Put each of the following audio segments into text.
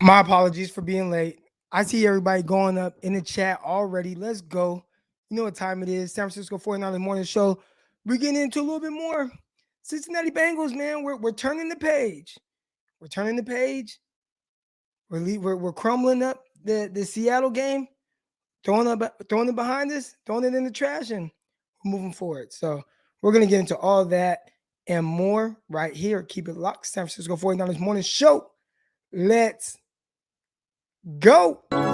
My apologies for being late. I see everybody going up in the chat already. Let's go. You know what time it is. San Francisco 49ers morning show. We're getting into a little bit more. Cincinnati Bengals, man. We're turning the page. We're turning the page. We're crumbling up the Seattle game, throwing it behind us, throwing it in the trash, and moving forward. So we're gonna get into all that and more right here. Keep it locked. San Francisco 49ers morning show. Let's go. Intercepted.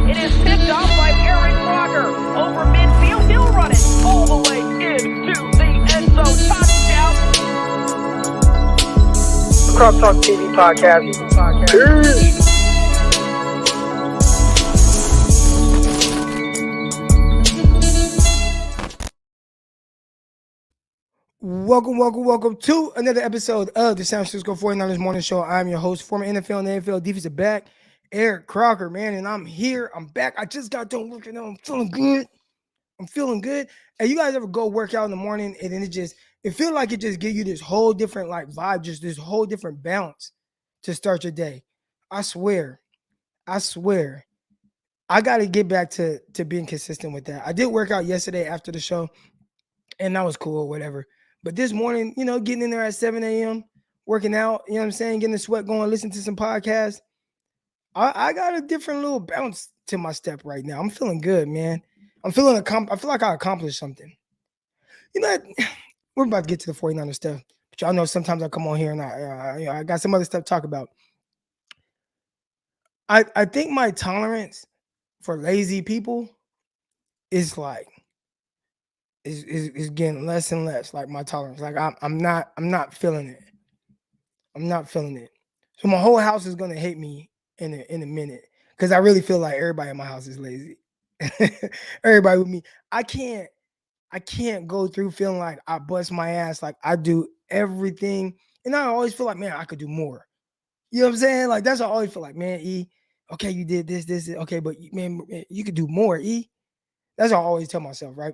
It is picked off by Aaron Rodgers over midfield. He'll run it all the way into the end zone. Touchdown. Cross Talk TV podcast. Peace. Welcome to another episode of the San Francisco 49ers Morning Show. I'm your host, former NFL and NFL defensive back, Eric Crocker, man, and I'm here. I'm back. I just got done working out. I'm feeling good. And you guys ever go work out in the morning and then it feels like it just give you this whole different like vibe, just this whole different balance to start your day. I swear. I got to get back to being consistent with that. I did work out yesterday after the show, and that was cool or whatever. But this morning, getting in there at 7 a.m., working out, you know what I'm saying, getting the sweat going, listening to some podcasts. I got a different little bounce to my step right now. I'm feeling good, man. I feel like I accomplished something. You know, we're about to get to the 49er stuff. But y'all know sometimes I come on here and I got some other stuff to talk about. I think my tolerance for lazy people is like, is getting less and less, like my tolerance. Like I'm not feeling it. I'm not feeling it. So my whole house is gonna hate me in a minute. Cause I really feel like everybody in my house is lazy. Everybody with me. I can't go through feeling like I bust my ass, like I do everything. And I always feel like, man, I could do more. You know what I'm saying? Like that's what I always feel like, man, okay, you did this, okay, but man, you could do more, That's what I always tell myself, right?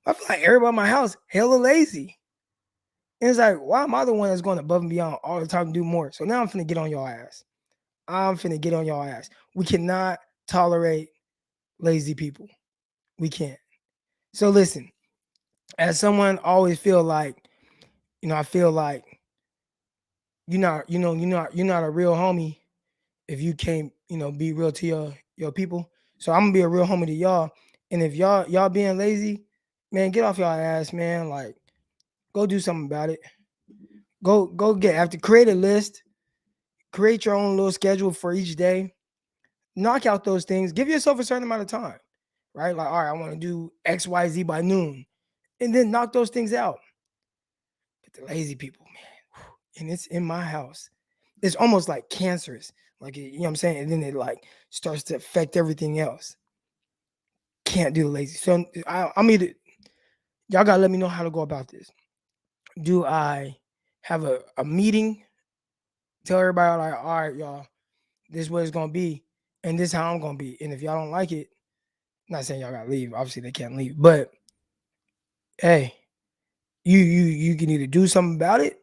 I feel like everybody in my house hella lazy. And it's like, why am I the one that's going above and beyond all the time to do more? So now I'm finna get on your ass. We cannot tolerate lazy people. We can't. So listen, as someone always feel like, I feel like you're not a real homie if you can't, be real to your people. So I'm gonna be a real homie to y'all. And if y'all being lazy, man, get off y'all ass, man. Like, go do something about it. Go have to create a list, create your own little schedule for each day. Knock out those things. Give yourself a certain amount of time, right? Like, all right, I want to do XYZ by noon, and then knock those things out. But the lazy people, man, and it's in my house. It's almost like cancerous, like, you know what I'm saying? And then it like starts to affect everything else. Can't do the lazy. So I'm either, y'all gotta let me know how to go about this. Do I have a meeting? Tell everybody like, all right, y'all, this is what it's gonna be, and this is how I'm gonna be. And if y'all don't like it, I'm not saying y'all gotta leave. Obviously, they can't leave. But hey, you can either do something about it,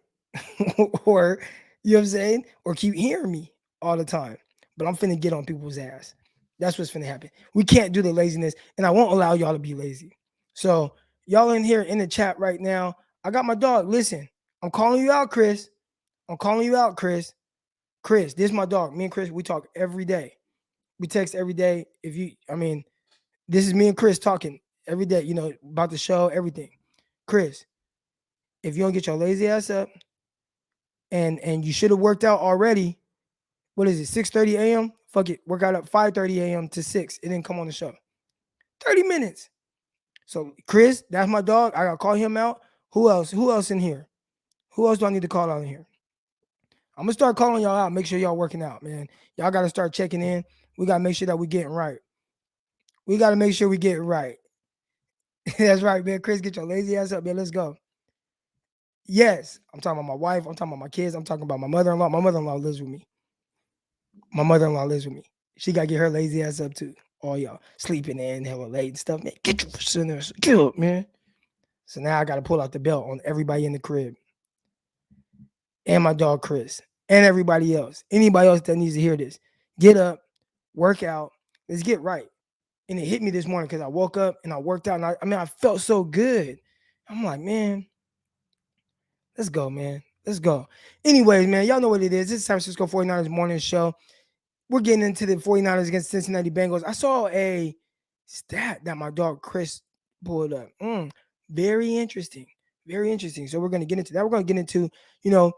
or you know what I'm saying, or keep hearing me all the time. But I'm finna get on people's ass. That's what's finna happen. We can't do the laziness, and I won't allow y'all to be lazy. So y'all in here in the chat right now. I got my dog. Listen, I'm calling you out, Chris. Chris, this is my dog. Me and Chris, we talk every day. We text every day. This is me and Chris talking every day, about the show, everything. Chris, if you don't get your lazy ass up and you should have worked out already, what is it, 6:30 a.m.? Fuck it, work out at 5:30 a.m. to 6 and then come on the show. 30 minutes. So Chris, that's my dog. I gotta call him out. Who else in here? Who else do I need to call out in here? I'm gonna start calling y'all out. Make sure y'all working out, man. Y'all gotta start checking in. We gotta make sure that we getting right. We gotta make sure we get right. That's right, man. Chris, get your lazy ass up, man. Let's go. Yes, I'm talking about my wife. I'm talking about my kids. I'm talking about my mother-in-law. My mother-in-law lives with me. She got to get her lazy ass up too. All y'all sleeping in, hella late and stuff. Man, get your sinners. Get up, man. So now I got to pull out the belt on everybody in the crib. And my dog, Chris. and everybody else, anybody else that needs to hear this, get up, work out, let's get right. And it hit me this morning because I woke up and I worked out, and I felt so good. I'm like, man, let's go, man. Let's go. Anyways, man, y'all know what it is. This is San Francisco 49ers morning show. We're getting into the 49ers against Cincinnati Bengals. I saw a stat that my dog Chris pulled up. Very interesting. Very interesting. So we're going to get into that. We're going to get into, you know,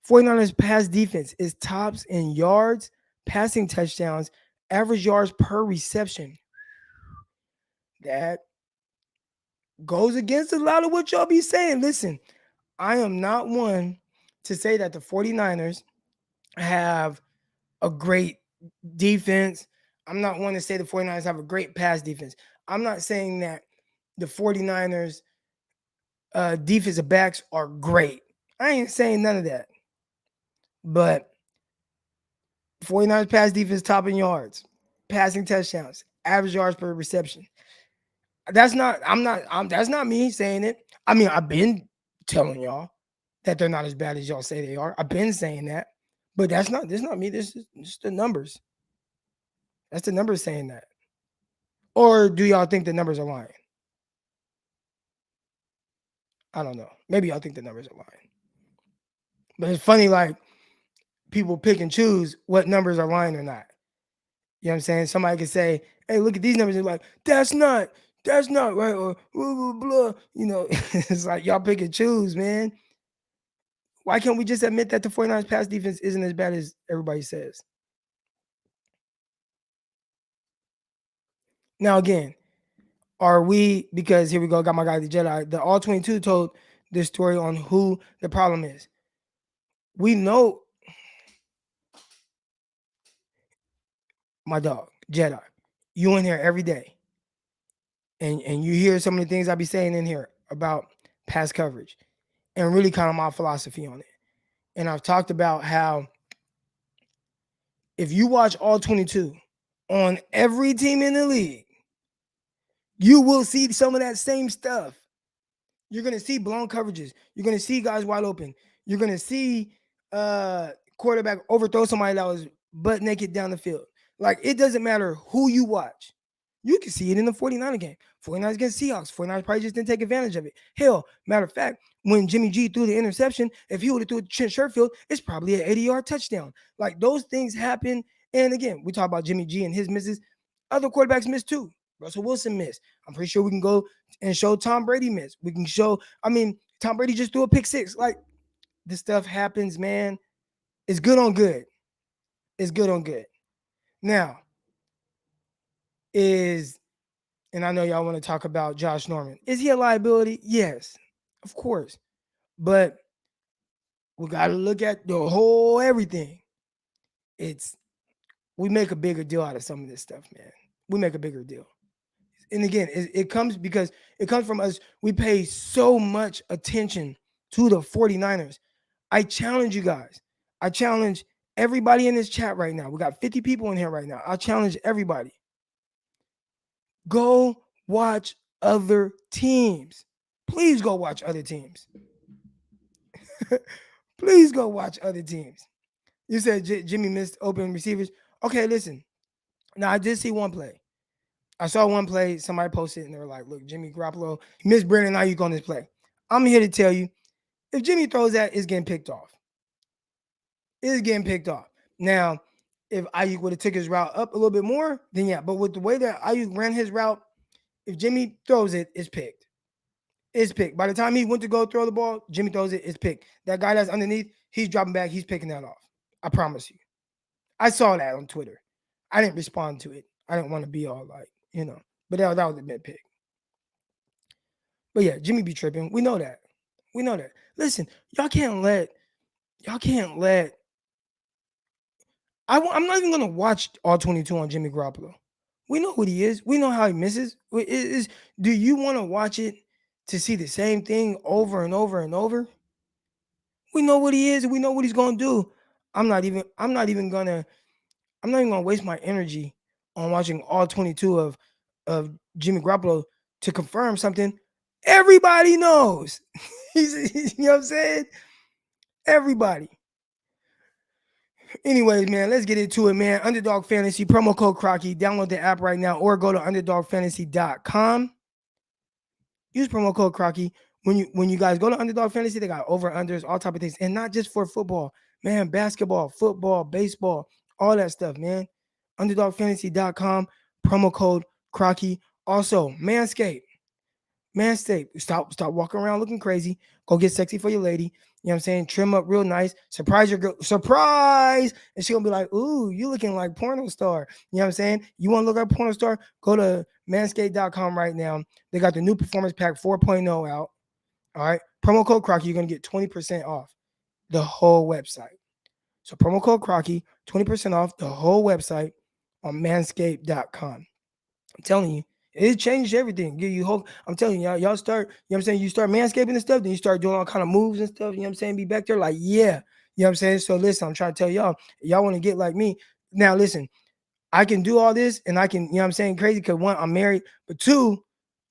49ers pass defense is tops in yards, passing touchdowns, average yards per reception. That goes against a lot of what y'all be saying. Listen, I am not one to say that the 49ers have a great defense. I'm not one to say the 49ers have a great pass defense. I'm not saying that the 49ers defensive backs are great. I ain't saying none of that. But 49ers pass defense top in yards, passing touchdowns, average yards per reception. That's not me saying it. I mean, I've been telling y'all that they're not as bad as y'all say they are. I've been saying that. But that's not me. This is just the numbers. That's the numbers saying that. Or do y'all think the numbers are lying? I don't know. Maybe y'all think the numbers are lying. But it's funny, like, people pick and choose what numbers are lying or not. You know what I'm saying? Somebody could say, hey, look at these numbers. And like, that's not right. Or blah, blah, blah. You know, it's like y'all pick and choose, man. Why can't we just admit that the 49ers pass defense isn't as bad as everybody says? Now, again, are we, because here we go, got my guy, the Jedi, the All 22 told this story on who the problem is. We know, my dog, Jedi, you in here every day. And you hear some of the things I be saying in here about pass coverage and really kind of my philosophy on it. And I've talked about how if you watch all 22 on every team in the league, you will see some of that same stuff. You're going to see blown coverages. You're going to see guys wide open. You're going to see quarterback overthrow somebody that was butt naked down the field. Like, it doesn't matter who you watch. You can see it in the 49er game. 49ers against Seahawks. 49ers probably just didn't take advantage of it. Hell, matter of fact, when Jimmy G threw the interception, if he would have threw it to Trent Sherfield, it's probably an 80-yard touchdown. Like, those things happen. And again, we talk about Jimmy G and his misses. Other quarterbacks miss too. Russell Wilson missed. I'm pretty sure we can go and show Tom Brady missed. We can show, Tom Brady just threw a pick six. Like, this stuff happens, man. It's good on good. It's good on good. Now, and I know y'all want to talk about Josh Norman. Is he a liability? Yes, of course. But we got to look at the whole everything. We make a bigger deal out of some of this stuff, man. We make a bigger deal. And again, it comes because it comes from us. We pay so much attention to the 49ers. I challenge you guys. I challenge everybody in this chat right now. We got 50 people in here right now. I challenge everybody. Go watch other teams. Please go watch other teams. Please go watch other teams. You said Jimmy missed open receivers. Okay, listen. Now, I did see one play. I saw one play. Somebody posted and they were like, look, Jimmy Garoppolo missed Brandon Ayuk on this play. I'm here to tell you, if Jimmy throws that, it's getting picked off. It's getting picked off. Now, if Ayuk would have took his route up a little bit more, then yeah. But with the way that Ayuk ran his route, if Jimmy throws it, it's picked. It's picked. By the time he went to go throw the ball, Jimmy throws it, it's picked. That guy that's underneath, he's dropping back, he's picking that off. I promise you. I saw that on Twitter. I didn't respond to it. I didn't want to be all like, but that was a bit pick. But yeah, Jimmy be tripping. We know that. We know that. Listen, y'all can't let. I'm not even gonna watch all 22 on Jimmy Garoppolo. We know what he is. We know how he misses. Do you want to watch it to see the same thing over and over and over? We know what he is, and we know what he's gonna do. I'm not even gonna waste my energy on watching all 22 of Jimmy Garoppolo to confirm something everybody knows. You know what I'm saying? Everybody. Anyways, man, let's get into it, man. Underdog Fantasy, promo code Crocky. Download the app right now or go to underdogfantasy.com. Use promo code Crocky. When you guys go to Underdog Fantasy, they got over unders, all type of things, and not just for football, man. Basketball, football, baseball, all that stuff, man. Underdogfantasy.com. Promo code Crocky. Also, Manscaped. Stop walking around looking crazy. Go get sexy for your lady. You know what I'm saying? Trim up real nice. Surprise your girl. Surprise! And she gonna be like, ooh, you looking like porno star. You know what I'm saying? You want to look like porno star? Go to manscaped.com right now. They got the new Performance Pack 4.0 out. All right. Promo code Crocky, you're gonna get 20% off the whole website. So promo code Crocky, 20% off the whole website on manscaped.com. I'm telling you, it changed everything. I'm telling you, y'all start, you know what I'm saying? You start manscaping and stuff, then you start doing all kind of moves and stuff, you know what I'm saying? Be back there like, yeah. You know what I'm saying? So listen, I'm trying to tell y'all want to get like me. Now listen, I can do all this and I can, you know what I'm saying, crazy because one, I'm married, but two,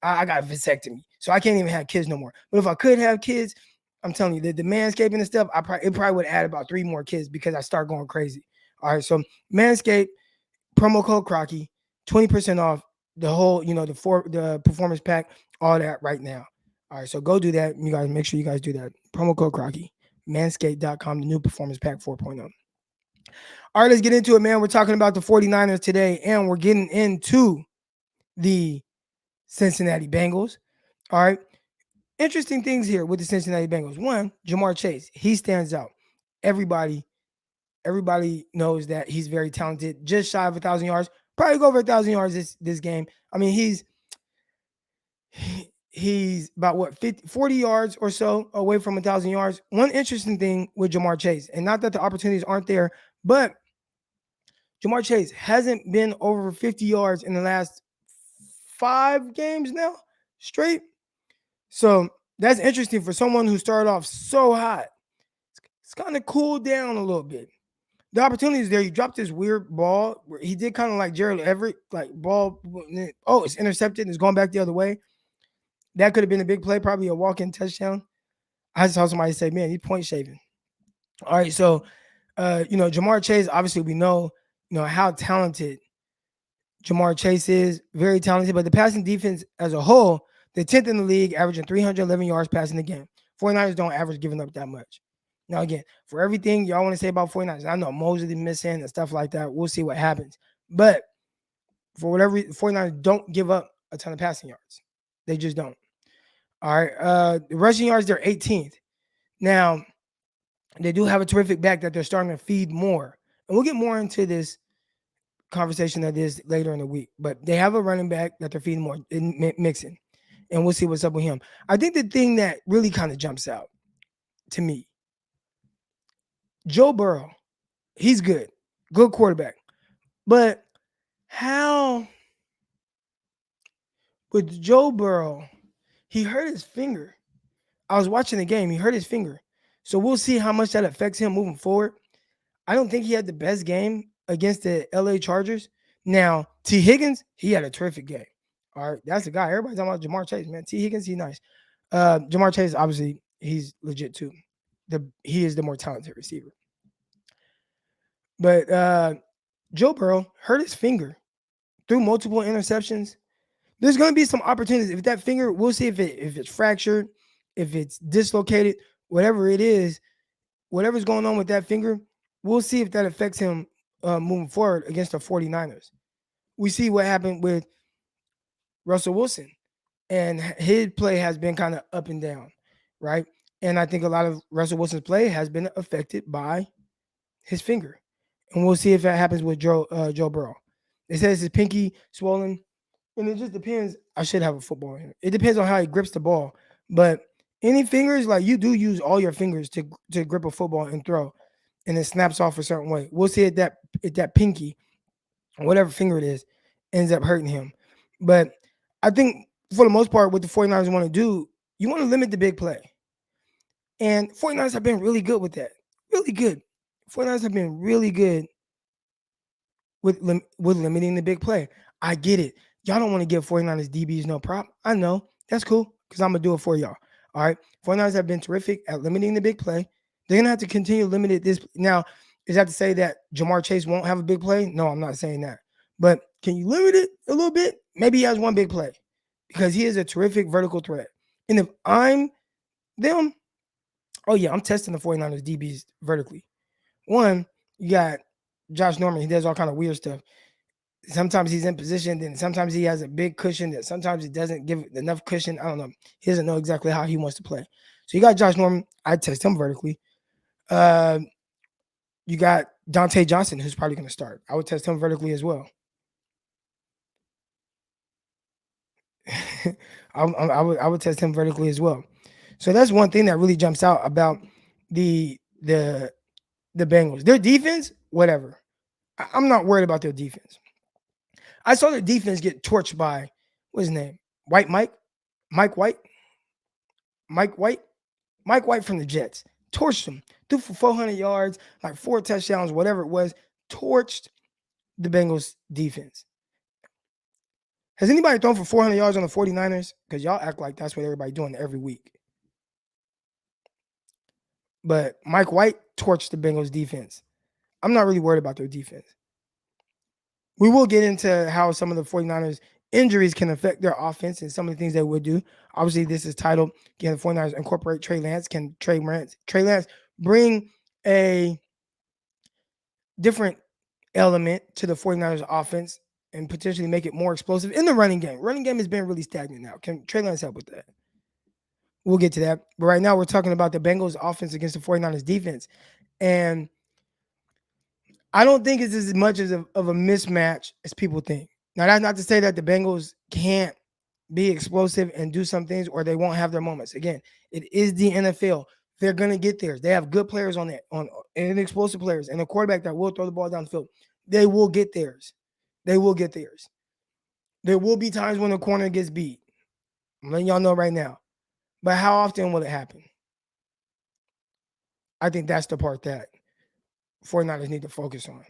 I got a vasectomy. So I can't even have kids no more. But if I could have kids, I'm telling you, the manscaping and stuff, it probably would add about 3 more kids because I start going crazy. All right. So Manscaped, promo code Crocky, 20% off the whole, the performance pack, all that right now. All right. So go do that. You guys make sure you guys do that. Promo code Crocky, manscaped.com, the new performance pack 4.0. All right, let's get into it, man. We're talking about the 49ers today, and we're getting into the Cincinnati Bengals. All right. Interesting things here with the Cincinnati Bengals. One, Jamar Chase, he stands out. Everybody knows that he's very talented, just shy of 1,000 yards. Probably go over 1,000 yards this game. I mean, he's about what 40 yards or so away from 1,000 yards. One interesting thing with Jamar Chase, and not that the opportunities aren't there, but Jamar Chase hasn't been over 50 yards in the last 5 games now straight. So that's interesting for someone who started off so hot. It's kind of cooled down a little bit. The opportunity is there. He dropped this weird ball where he did kind of like Gerald Everett, like ball. Oh, it's intercepted and it's going back the other way. That could have been a big play, probably a walk-in touchdown. I saw somebody say, man, he's point shaving. All right. So, Jamar Chase, obviously we know, how talented Jamar Chase is, very talented, but the passing defense as a whole, they're 10th in the league, averaging 311 yards passing the game. 49ers don't average giving up that much. Now, again, for everything y'all want to say about 49ers, I know Mosley missing and stuff like that. We'll see what happens. But for whatever reason, 49ers don't give up a ton of passing yards. They just don't. All right. The rushing yards, they're 18th. Now, they do have a terrific back that they're starting to feed more. And we'll get more into this conversation of this later in the week. But they have a running back that they're feeding more, Mixon. And we'll see what's up with him. I think the thing that really kind of jumps out to me, Joe Burrow, he's good quarterback. But how with Joe Burrow, he hurt his finger. I was watching the game. He hurt his finger. So we'll see how much that affects him moving forward. I don't think he had the best game against the LA Chargers. Now, T. Higgins, he had a terrific game. All right, that's the guy. Everybody's talking about Jamar Chase, man. T. Higgins, he's nice. Jamar Chase, obviously, he's legit too. He is the more talented receiver. But Joe Burrow hurt his finger through multiple interceptions. There's going to be some opportunities. If that finger, we'll see if it's fractured, if it's dislocated, whatever it is, whatever's going on with that finger, we'll see if that affects him moving forward against the 49ers. We see what happened with Russell Wilson, and his play has been kind of up and down, right? And I think a lot of Russell Wilson's play has been affected by his finger. And we'll see if that happens with Joe Burrow. It says his pinky swollen, and it just depends. I should have a football here. It depends on how he grips the ball. But any fingers, like you do use all your fingers to grip a football and throw, and it snaps off a certain way. We'll see if that pinky, whatever finger it is, ends up hurting him. But I think for the most part, what the 49ers want to do, you want to limit the big play. And 49ers have been really good with that. Really good. 49ers have been really good with limiting the big play. I get it. Y'all don't want to give 49ers DBs no prop. I know. That's cool because I'm going to do it for y'all. All right. 49ers have been terrific at limiting the big play. They're going to have to continue limiting this. Now, Is that to say that Jamar Chase won't have a big play? No, I'm not saying that. But can you limit it a little bit? Maybe he has one big play because he is a terrific vertical threat. And if I'm them, oh yeah, I'm testing the 49ers DBs vertically. One, you got Josh Norman. He does all kind of weird stuff. Sometimes he's in position, then sometimes he has a big cushion, that sometimes he doesn't give enough cushion. I don't know. He doesn't know exactly how he wants to play. So you got Josh Norman. I test him vertically. Uh, you got Dante Johnson, who's probably going to start. I would test him vertically as well. I would test him vertically as well. So that's one thing that really jumps out about the the the Bengals. Their defense, whatever. I'm not worried about their defense. I saw their defense get torched by what's his name? Mike White, Mike White, Mike White from the Jets. Torched him. Threw for 400 yards, like 4 touchdowns, whatever it was. Torched the Bengals defense. Has anybody thrown for 400 yards on the 49ers? Because y'all act like that's what everybody doing every week. But Mike White torched the Bengals defense. I'm not really worried about their defense. We will get into how some of the 49ers injuries can affect their offense and some of the things they would do. Obviously, this is titled, can the 49ers incorporate Trey Lance? Can Trey Lance bring a different element to the 49ers offense and potentially make it more explosive in the running game? Running game has been really stagnant now. Can Trey Lance help with that? We'll get to that. But right now, we're talking about the Bengals offense against the 49ers defense. And I don't think it's as much of a mismatch as people think. Now, that's not to say that the Bengals can't be explosive and do some things or they won't have their moments. Again, it is the NFL. They're going to get theirs. They have good players on that, and explosive players, and a quarterback that will throw the ball down the field. They will get theirs. They will get theirs. There will be times when the corner gets beat. I'm letting y'all know right now. But how often will it happen? I think that's the part that 49ers need to focus on.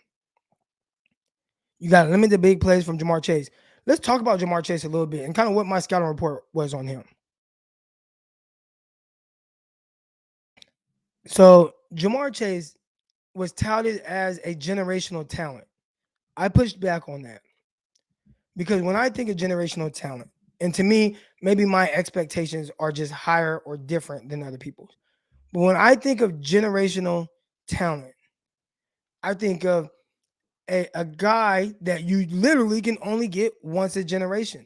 You got to limit the big plays from Jamar Chase. Let's talk about Jamar Chase a little bit and kind of what my scouting report was on him. So Jamar Chase was touted as a generational talent. I pushed back on that because when I think of generational talent, and to me, maybe my expectations are just higher or different than other people's. But when I think of generational talent, I think of a guy that you literally can only get once a generation.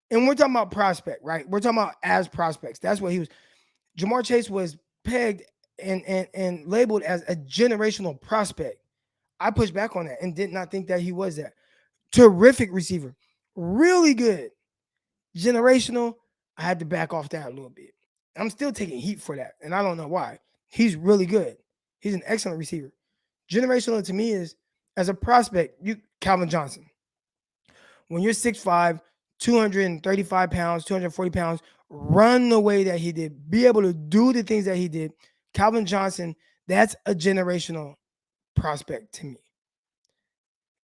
And we're talking about prospect, right? We're talking about as prospects. That's what he was. Jamar Chase was pegged and labeled as a generational prospect. I pushed back on that and did not think that he was that. Terrific receiver. Really good. Generational. I had to back off that a little bit. I'm still taking heat for that. And I don't know why. He's really good. He's an excellent receiver. Generational to me is as a prospect, Calvin Johnson. When you're 6'5, 235 pounds, 240 pounds, run the way that he did, be able to do the things that he did. Calvin Johnson, that's a generational prospect to me.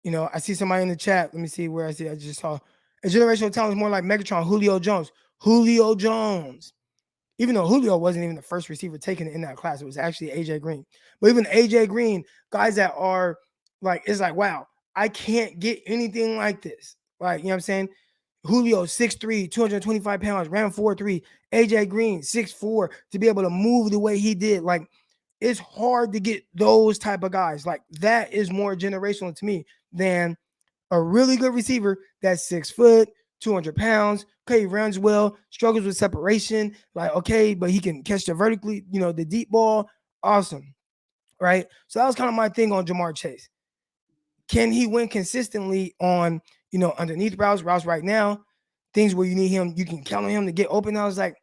You know, I see somebody in the chat. Let me see where I see. I just saw a generational talent is more like Megatron, Julio Jones. Julio Jones. Even though Julio wasn't even the first receiver taken in that class, it was actually AJ Green. But even AJ Green, guys that are like, it's like, wow, I can't get anything like this. Like, you know what I'm saying? Julio, 6'3, 225 pounds, ran 4'3. AJ Green, 6'4, to be able to move the way he did. Like, it's hard to get those type of guys. Like, that is more generational to me than a really good receiver that's 6 foot, 200 pounds. Okay, he runs well, struggles with separation. Like, okay, but he can catch the vertically, the deep ball. Awesome. Right? So that was kind of my thing on Jamar Chase. Can he win consistently on, underneath routes right now, things where you need him, you can count on him to get open? I was like,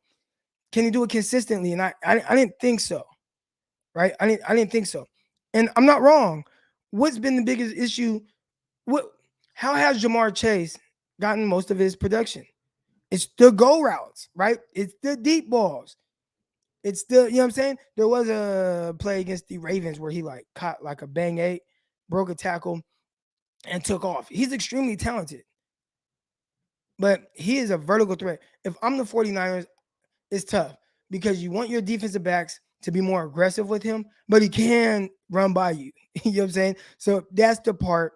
can he do it consistently? And I didn't think so. Right? I didn't think so. And I'm not wrong. What's been the biggest issue? How has Jamar Chase gotten most of his production? It's the go routes, right? It's the deep balls. It's the, you know what I'm saying? There was a play against the Ravens where he caught like a bang eight, broke a tackle, and took off. He's extremely talented. But he is a vertical threat. If I'm the 49ers, it's tough because you want your defensive backs to be more aggressive with him, but he can run by you. You know what I'm saying? So that's the part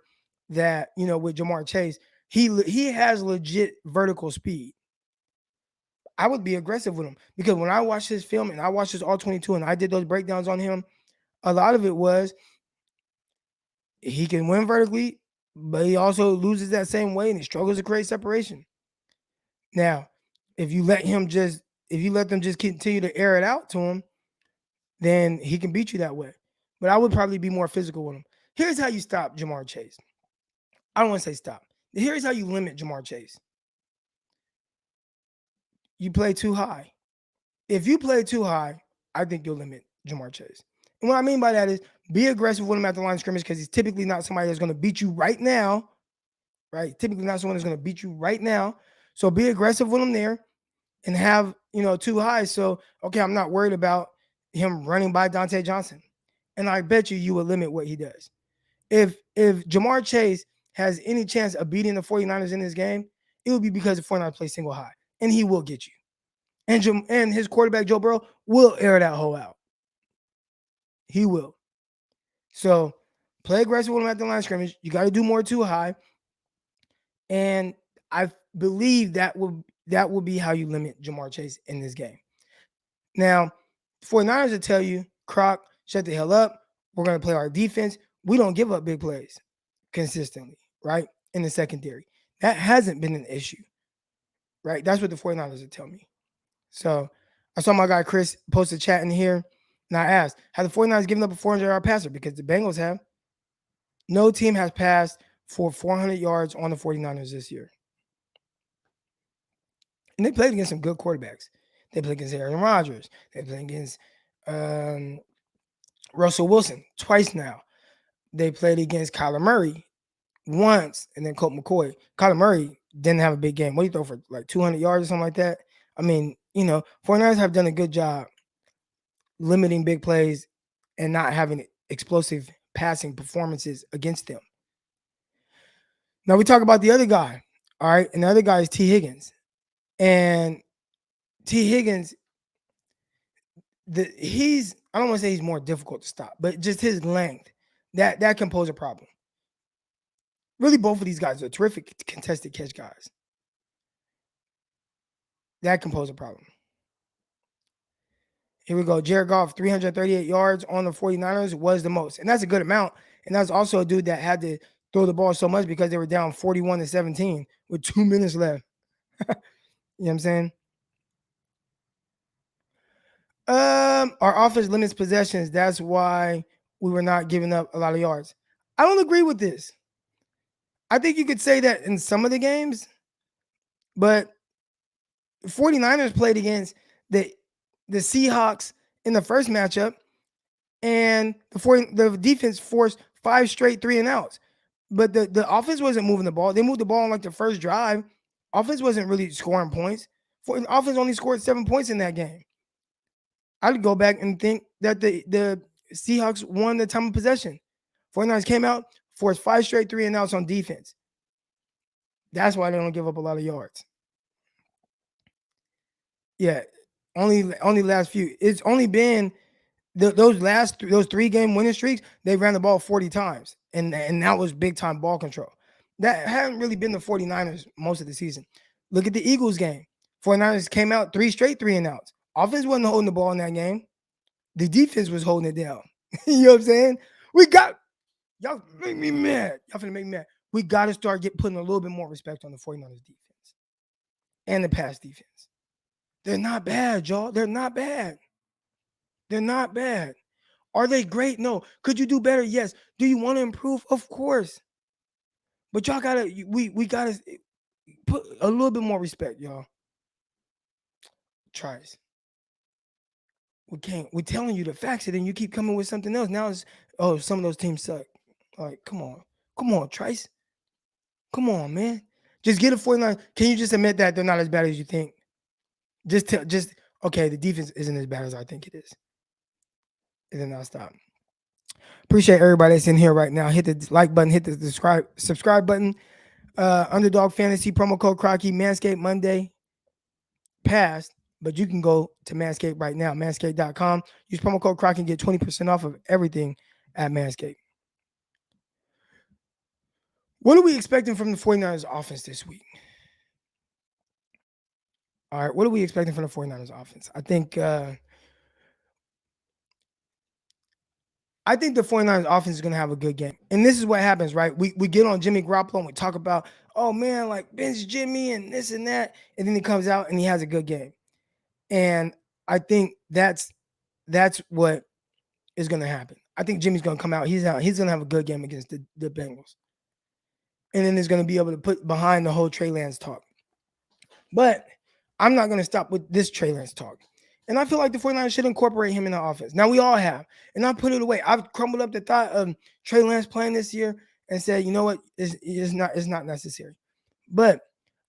that, with Jamar Chase, he has legit vertical speed. I would be aggressive with him because when I watched his film and I watched his all 22 and I did those breakdowns on him, a lot of it was he can win vertically, but he also loses that same way and he struggles to create separation. Now, if you let them just continue to air it out to him, then he can beat you that way. But I would probably be more physical with him. Here's how you stop Jamar Chase. I don't want to say stop. Here's how you limit Jamar Chase. You play too high. If you play too high, I think you'll limit Jamar Chase. And what I mean by that is be aggressive with him at the line of scrimmage because he's typically not somebody that's going to beat you right now, right? Typically not someone that's going to beat you right now. So be aggressive with him there and have, too high. So, okay, I'm not worried about him running by Dante Johnson. And I bet you would limit what he does. If Jamar Chase has any chance of beating the 49ers in this game, it will be because the 49ers play single high. And he will get you. And his quarterback, Joe Burrow, will air that hole out. He will. So play aggressive with him at the line of scrimmage. You got to do more too high. And I believe that will be how you limit Jamar Chase in this game. Now, 49ers will tell you, Croc, shut the hell up. We're going to play our defense. We don't give up big plays consistently, right, in the secondary. That hasn't been an issue, right? That's what the 49ers will tell me. So I saw my guy Chris post a chat in here, and I asked, have the 49ers given up a 400-yard passer? Because the Bengals have. No team has passed for 400 yards on the 49ers this year. And they played against some good quarterbacks. They played against Aaron Rodgers. They played against Russell Wilson twice now. They played against Kyler Murray once, and then Colt McCoy. Kyler Murray didn't have a big game. What do you throw for, like 200 yards or something like that? I mean, 49ers have done a good job limiting big plays and not having explosive passing performances against them. Now we talk about the other guy, all right? And the other guy is T. Higgins. And T. Higgins, I don't want to say he's more difficult to stop, but just his length, that can pose a problem. Really, both of these guys are terrific contested catch guys. That can pose a problem. Here we go. Jared Goff, 338 yards on the 49ers was the most. And that's a good amount. And that's also a dude that had to throw the ball so much because they were down 41-17 with 2 minutes left. You know what I'm saying? Our offense limits possessions. That's why we were not giving up a lot of yards. I don't agree with this. I think you could say that in some of the games, but 49ers played against the Seahawks in the first matchup, and the defense forced 5 straight 3-and-outs. But the offense wasn't moving the ball. They moved the ball on like the first drive. Offense wasn't really scoring points. Offense only scored 7 points in that game. I'd go back and think that the Seahawks won the time of possession. 49ers came out, forced 5 straight 3-and-outs on defense. That's why they don't give up a lot of yards. Yeah, only last few. It's only been those 3-game winning streaks. They ran the ball 40 times, and that was big time ball control. That hadn't really been the 49ers most of the season. Look at the Eagles game. 49ers came out 3 straight 3-and-outs. Offense wasn't holding the ball in that game. The defense was holding it down. You know what I'm saying? Y'all make me mad. Y'all finna make me mad. We got to start putting a little bit more respect on the 49ers defense and the pass defense. They're not bad, y'all. They're not bad. They're not bad. Are they great? No. Could you do better? Yes. Do you want to improve? Of course. But y'all we gotta put a little bit more respect, y'all. Tries. We can't. We're telling you the facts, and then you keep coming with something else. Now it's some of those teams suck. All right, come on, Trice. Come on, man. Just get a 49. Can you just admit that they're not as bad as you think? Okay, the defense isn't as bad as I think it is. And then I'll stop. Appreciate everybody that's in here right now. Hit the like button, hit the subscribe button. Underdog Fantasy promo code Crocky, Manscaped Monday passed, But you can go to Manscaped right now, manscaped.com. Use promo code Croc and get 20% off of everything at Manscaped. What are we expecting from the 49ers offense this week? All right, what are we expecting from the 49ers offense? I think the 49ers offense is going to have a good game. And this is what happens, right? We get on Jimmy Garoppolo and we talk about, oh man, like bench Jimmy and this and that. And then he comes out and he has a good game. And I think that's what is going to happen. I think Jimmy's going to come out. He's going to have a good game against the Bengals. And then he's going to be able to put behind the whole Trey Lance talk. But I'm not going to stop with this Trey Lance talk. And I feel like the 49ers should incorporate him in the offense. Now, we all have. And I put it away. I've crumbled up the thought of Trey Lance playing this year and said, you know what? It's not necessary. But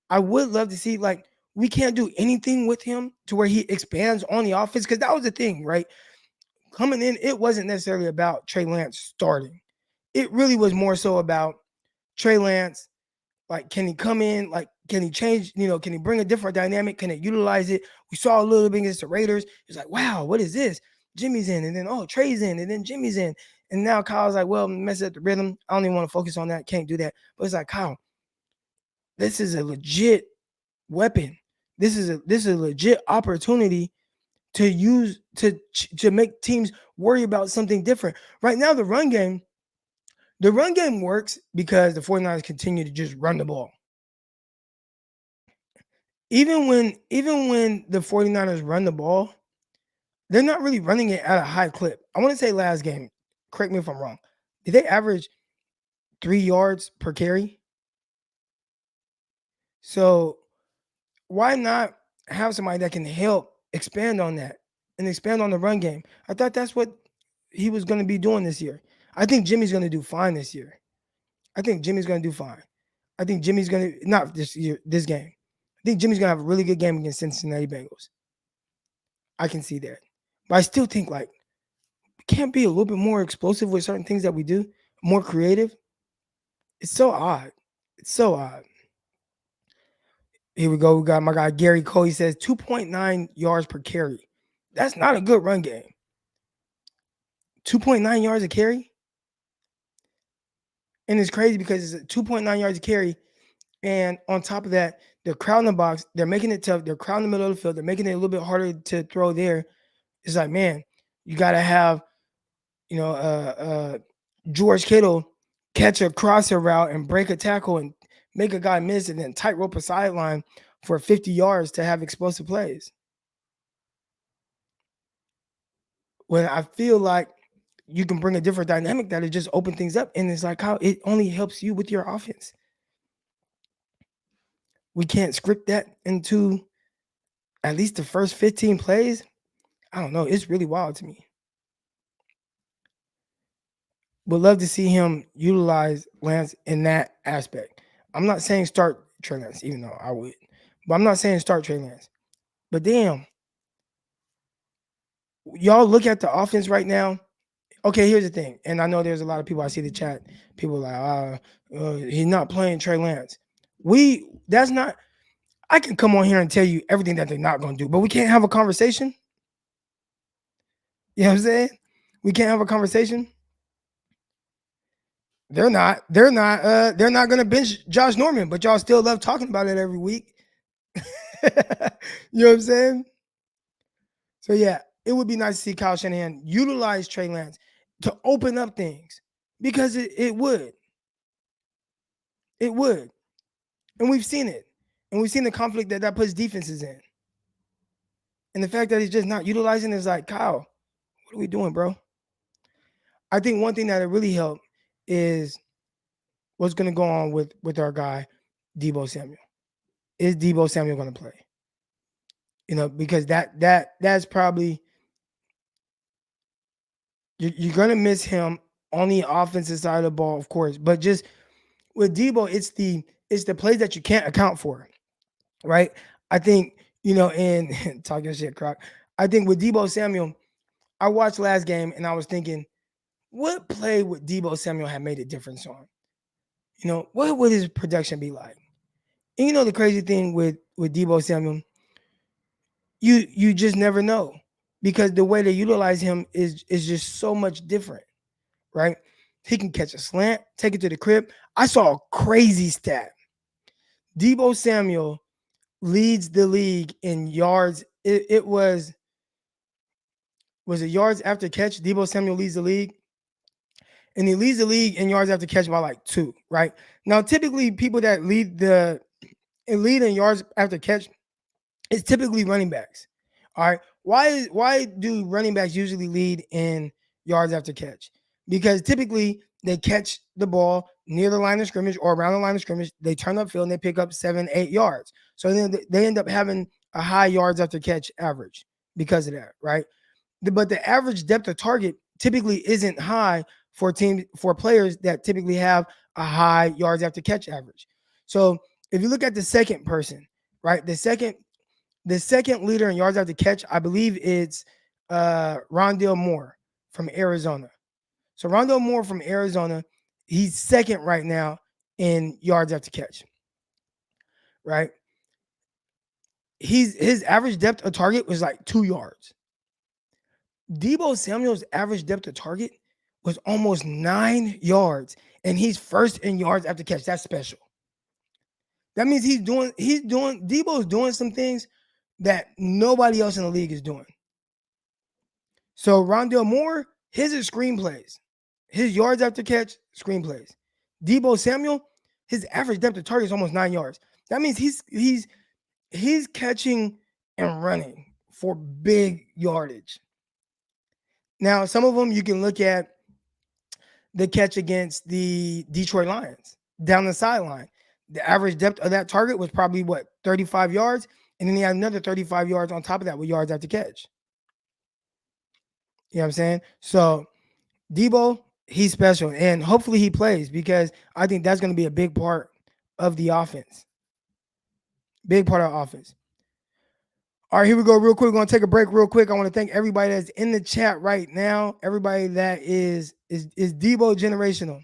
I would love to see, like, we can't do anything with him to where he expands on the offense. Because that was the thing, right? Coming in, it wasn't necessarily about Trey Lance starting. It really was more so about Trey Lance. Like, can he come in? Like, can he change? Can he bring a different dynamic? Can he utilize it? We saw a little bit against the Raiders. It's like, wow, what is this? Jimmy's in, and then Trey's in, and then Jimmy's in, and now Kyle's like, well, mess up the rhythm. I don't even want to focus on that. Can't do that. But it's like, Kyle, this is a legit weapon. This is a legit opportunity to use to make teams worry about something different. Right now, the run game works because the 49ers continue to just run the ball. Even when the 49ers run the ball, they're not really running it at a high clip. I want to say last game, correct me if I'm wrong, did they average 3 yards per carry? So why not have somebody that can help expand on that and expand on the run game? I thought that's what he was going to be doing this year. I think Jimmy's going to do fine this year. I think Jimmy's going to do fine. I think Jimmy's going to, not this year, this game. I think Jimmy's going to have a really good game against Cincinnati Bengals. I can see that. But I still think, like, we can't be a little bit more explosive with certain things that we do, more creative. It's so odd. It's so odd. Here we go. We got my guy Gary Cole. He says 2.9 yards per carry. That's not a good run game. 2.9 yards a carry? And it's crazy because it's 2.9 yards a carry. And on top of that, they're crowding the box. They're making it tough. They're crowding the middle of the field. They're making it a little bit harder to throw there. It's like, man, you got to have, George Kittle catch a crosser route and break a tackle and make a guy miss and then tightrope a sideline for 50 yards to have explosive plays. When I feel like you can bring a different dynamic that it just open things up, and it's like how it only helps you with your offense. We can't script that into at least the first 15 plays. I don't know. It's really wild to me. Would love to see him utilize Lance in that aspect. I'm not saying start Trey Lance, even though I would. But I'm not saying start Trey Lance. But damn, y'all look at the offense right now. Okay, here's the thing. And I know there's a lot of people, I see the chat. People are like, he's not playing Trey Lance. I can come on here and tell you everything that they're not going to do, but we can't have a conversation. You know what I'm saying? We can't have a conversation. They're not going to bench Josh Norman, but y'all still love talking about it every week. You know what I'm saying? So yeah, it would be nice to see Kyle Shanahan utilize Trey Lance to open up things, because it would. It would. And we've seen it. And we've seen the conflict that puts defenses in. And the fact that he's just not utilizing is like, Kyle, what are we doing, bro? I think one thing that it really helped is what's going to go on with our guy, Deebo Samuel. Is Deebo Samuel going to play? Because that's probably, you're going to miss him on the offensive side of the ball, of course. But just with Deebo, it's the plays that you can't account for, right? I think, and talking shit, Croc. I think with Deebo Samuel, I watched last game and I was thinking, what play would Deebo Samuel have made a difference on? What would his production be like? And the crazy thing with Deebo Samuel, you just never know because the way they utilize him is just so much different, right? He can catch a slant, take it to the crib. I saw a crazy stat. Deebo Samuel leads the league in yards. It was it yards after catch? Deebo Samuel leads the league, and he leads the league in yards after catch by like 2, right? Now, typically, people that lead in yards after catch is typically running backs. All right. Why do running backs usually lead in yards after catch? Because typically they catch the ball near the line of scrimmage or around the line of scrimmage, they turn upfield and they pick up 7, 8 yards. So then they end up having a high yards after catch average because of that, right? But the average depth of target typically isn't high for players that typically have a high yards after catch average. So if you look at the second person, right, the second leader in yards after catch, I believe it's Rondale Moore from Arizona. So Rondale Moore from Arizona, he's second right now in yards after catch, right? His average depth of target was like 2 yards. Deebo Samuel's average depth of target was almost 9 yards, and he's first in yards after catch. That's special. That means Deebo's doing some things that nobody else in the league is doing. So Rondale Moore, his is screenplays. His yards after catch, screenplays. Deebo Samuel, his average depth of target is almost 9 yards. That means he's catching and running for big yardage. Now, some of them you can look at the catch against the Detroit Lions down the sideline. The average depth of that target was probably 35 yards, and then he had another 35 yards on top of that with yards after catch. You know what I'm saying? So Deebo, he's special, and hopefully he plays because I think that's going to be a big part of the offense. Big part of the offense. All right, here we go real quick. We're going to take a break real quick. I want to thank everybody that's in the chat right now. Everybody that is Deebo generational.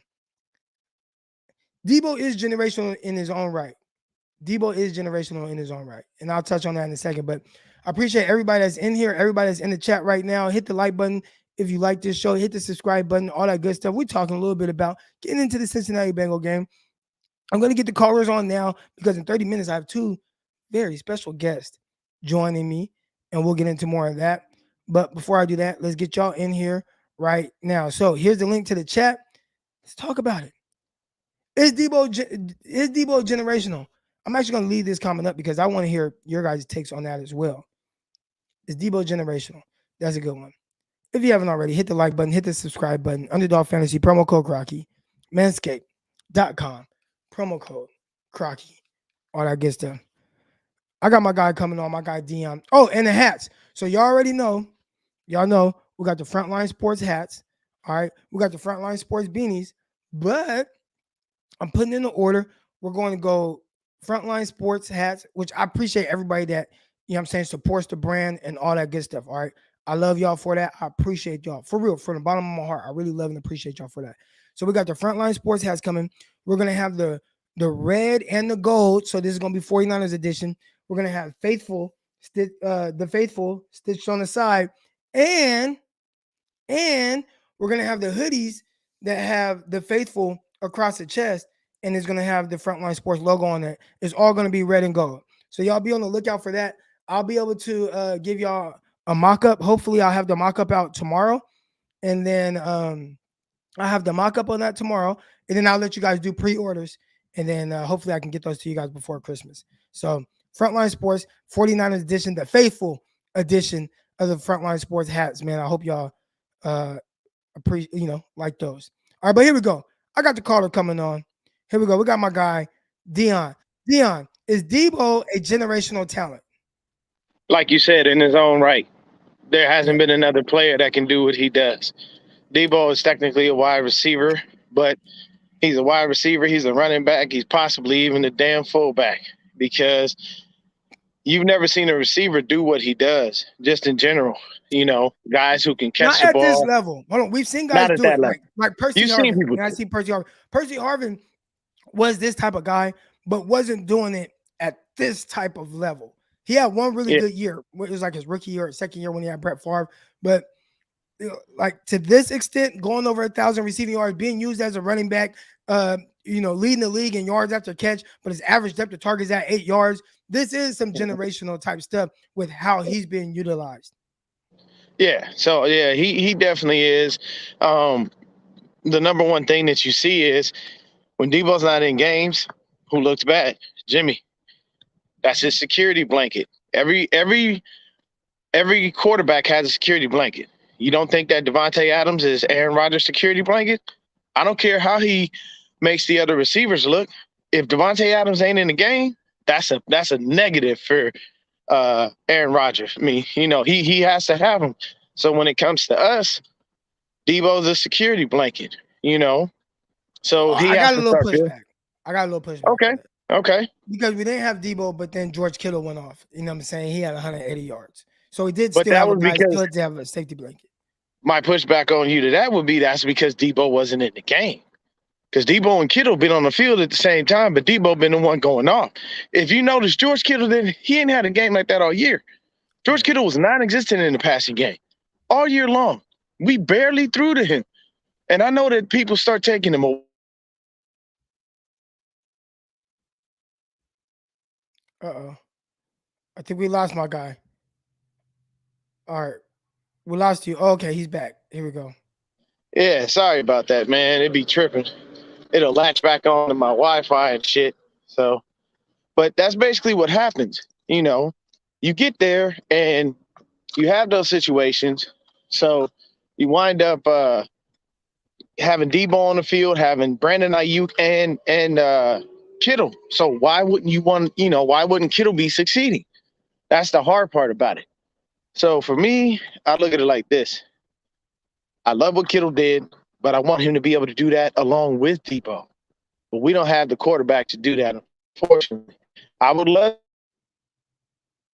Deebo is generational in his own right. Deebo is generational in his own right. And I'll touch on that in a second. But I appreciate everybody that's in here, everybody that's in the chat right now. Hit the like button if you like this show. Hit the subscribe button, all that good stuff. We're talking a little bit about getting into the Cincinnati Bengal game. I'm going to get the callers on now because in 30 minutes I have 2 very special guests joining me, and we'll get into more of that. But before I do that, let's get y'all in here right now. So here's the link to the chat. Let's talk about it. Is Deebo generational? I'm actually going to leave this comment up because I want to hear your guys' takes on that as well. Is Deebo generational? That's a good one. If you haven't already, hit the like button, hit the subscribe button. Underdog Fantasy, promo code Crocky, manscaped.com, promo code Crocky, all that good stuff. I got my guy coming on, my guy Dion. Oh, and the hats. So y'all already know, we got the Frontline Sports hats. All right, we got the Frontline Sports beanies, but I'm putting in the order. We're going to go Frontline Sports hats, which I appreciate everybody that, supports the brand and all that good stuff. All right. I love y'all for that. I appreciate y'all. For real, from the bottom of my heart. I really love and appreciate y'all for that. So we got the Frontline Sports hats coming. We're going to have the red and the gold. So this is going to be 49ers edition. We're going to have the faithful stitched on the side. And we're going to have the hoodies that have the faithful across the chest, and it's going to have the Frontline Sports logo on it. It's all going to be red and gold. So y'all be on the lookout for that. I'll be able to give y'all a mock-up. Hopefully I'll have the mock-up out tomorrow. And then I have the mock-up on that tomorrow. And then I'll let you guys do pre-orders. And then hopefully I can get those to you guys before Christmas. So Frontline Sports, 49ers edition, the faithful edition of the Frontline Sports hats, man. I hope y'all like those. All right, but here we go. I got the caller coming on. Here we go. We got my guy, Dion. Dion, is Deebo a generational talent? Like you said, in his own right. There hasn't been another player that can do what he does. Deebo is technically a wide receiver, but he's a wide receiver. He's a running back. He's possibly even a damn fullback because you've never seen a receiver do what he does, just in general. Guys who can catch the ball. Not at this level. Hold on. We've seen guys do it. Like Percy Harvin. I see Percy Harvin. Percy Harvin was this type of guy, but wasn't doing it at this type of level. He had one really Yeah, good year. It was like his rookie year, or second year when he had Brett Favre. But like to this extent, going over 1,000 receiving yards, being used as a running back, leading the league in yards after catch, but his average depth of target is at 8 yards. This is some generational type stuff with how he's being utilized. yeah. So yeah, he definitely is. Um, the number one thing that you see is when Debo's not in games, who looks bad? Jimmy. That's his security blanket. Every quarterback has a security blanket. You don't think that Devontae Adams is Aaron Rodgers' security blanket? I don't care how he makes the other receivers look. If Devontae Adams ain't in the game, that's a negative for Aaron Rodgers. I mean, he has to have him. So when it comes to us, Debo's a security blanket. You know, so he I has got a to little start feeling. pushback. I got a little pushback Okay, on that okay. because we didn't have Debo, but then George Kittle went off. You know what I'm saying? He had 180 yards, so he did But still that have a was guy, because still had to have a safety blanket. my pushback on you to that would be that's because Debo wasn't in the game. Because Debo and Kittle been on the field at the same time, but Debo been the one going off. If you notice, George Kittle he ain't had a game like that all year. George Right. Kittle was non-existent in the passing game all year long. We barely threw to him, and I know that people start taking him away. Uh-oh. I think we lost my guy. All right. We lost you. Oh, okay, he's back. Here we go. Yeah, sorry about that, man. It'd be tripping. It'll latch back on to my Wi-Fi and shit. So, but that's basically what happens. You get there and you have those situations. So you wind up having Debo on the field, having Brandon Ayuk and Kittle. So why wouldn't you want? Why wouldn't Kittle be succeeding? That's the hard part about it. So for me, I look at it like this: I love what Kittle did, but I want him to be able to do that along with Debo. But we don't have the quarterback to do that, unfortunately. I would love to see Debo and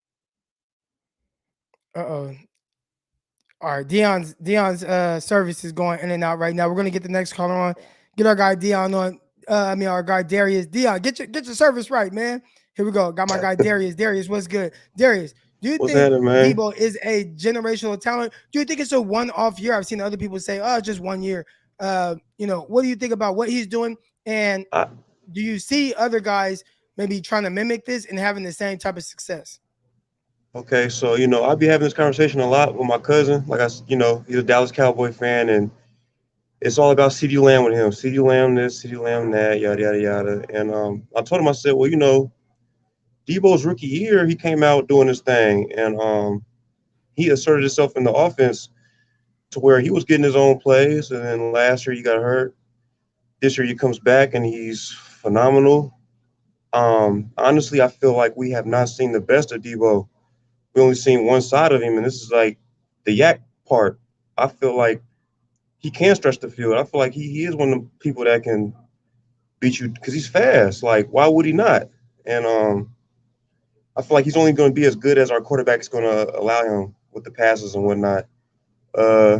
Kittle Uh-oh. All right, Dion's service is going in and out right now. We're gonna get the next caller on. Get our guy Dion on. Our guy Darius. Dion, get your service right, man. Here we go. Got my guy Darius. Darius, what's good? Darius, do you What's think happening, man? Debo is a generational talent? Do you think it's a one-off year? I've seen other people say, "Oh, it's just 1 year." What do you think about what he's doing? And I, do you see other guys maybe trying to mimic this and having the same type of success? okay, so I'll be having this conversation a lot with my cousin. Like he's a Dallas Cowboy fan, and it's all about CeeDee Lamb with him. CeeDee Lamb this, CeeDee Lamb that, yada yada yada. And I told him, I said, well, Debo's rookie year, he came out doing his thing, and he asserted himself in the offense to where he was getting his own plays. And then last year he got hurt. This year he comes back and he's phenomenal. Honestly, I feel like we have not seen the best of Debo. We only seen one side of him, and this is like the yak part. I feel like he can stretch the field. I feel like he is one of the people that can beat you because he's fast. Like, why would he not? And I feel like he's only going to be as good as our quarterback is going to allow him with the passes and whatnot. Uh,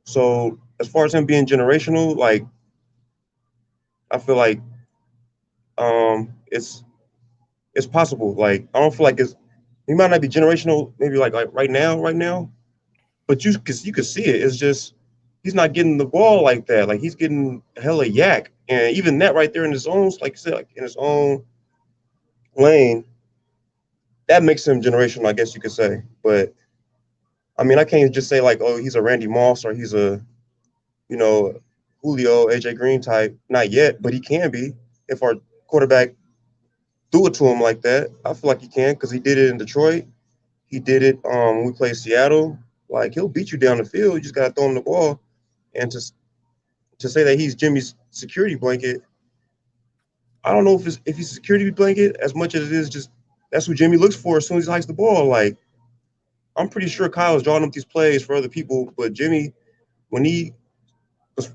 so as far as him being generational, like I feel like it's possible. Like I don't feel like he might not be generational, maybe like right now, but you could see it. It's just he's not getting the ball like that. Like he's getting hella yak, and even that right there in his own, like you said, like in his own lane, that makes him generational, I guess you could say. But I mean, I can't just say like, oh, he's a Randy Moss or he's a you know Julio, AJ Green type. Not yet, but he can be if our quarterback threw it to him like that. I feel like he can because he did it in Detroit. He did it when we played Seattle. Like he'll beat you down the field. You just gotta throw him the ball. And to say that he's Jimmy's security blanket, I don't know if he's a security blanket as much as it is just that's who Jimmy looks for as soon as he hikes the ball. Like I'm pretty sure Kyle is drawing up these plays for other people, but Jimmy, when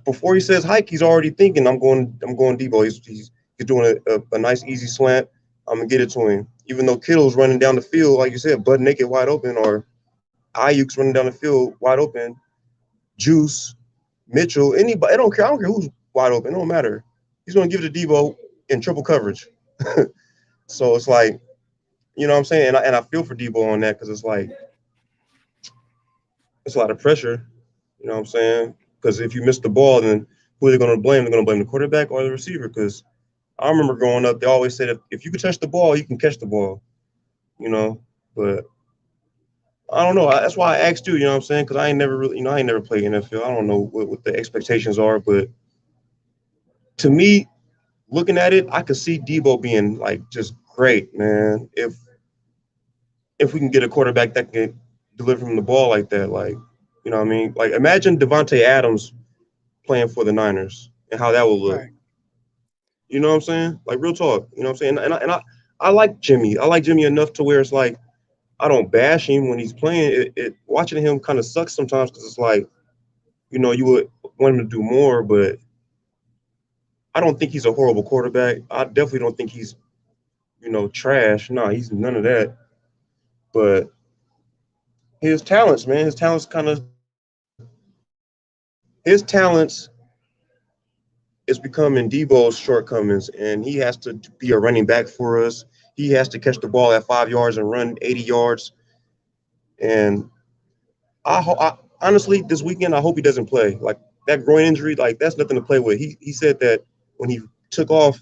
before he says hike, he's already thinking I'm going Debo. He's doing a nice easy slant. I'm gonna get it to him. Even though Kittle's running down the field, like you said, butt naked, wide open, or Ayuk's running down the field wide open, Juice, Mitchell, anybody. I don't care who's wide open. It don't matter. He's going to give it to Debo in triple coverage. So it's like You know what I'm saying? And I feel for Deebo on that because it's like it's a lot of pressure. You know what I'm saying? Because if you miss the ball, then who are they going to blame? They're going to blame the quarterback or the receiver. Because I remember growing up, they always said if you can touch the ball, you can catch the ball. You know, but I don't know. That's why I asked you. You know what I'm saying? Because I ain't never really, I ain't never played NFL. I don't know what the expectations are, but to me, looking at it, I could see Deebo being like just great, man. If we can get a quarterback that can deliver him the ball like that, like you know what I mean? Like imagine Devontae Adams playing for the Niners and how that would look. Right. You know what I'm saying? Like real talk. You know what I'm saying? And I like Jimmy. I like Jimmy enough to where it's like I don't bash him when he's playing. It watching him kind of sucks sometimes because it's like you would want him to do more, but I don't think he's a horrible quarterback. I definitely don't think he's trash. No, he's none of that. But his talents, man, his talents is becoming Debo's shortcomings, and he has to be a running back for us. He has to catch the ball at 5 yards and run 80 yards. And I honestly, this weekend, I hope he doesn't play. Like that groin injury, like that's nothing to play with. He said that when he took off,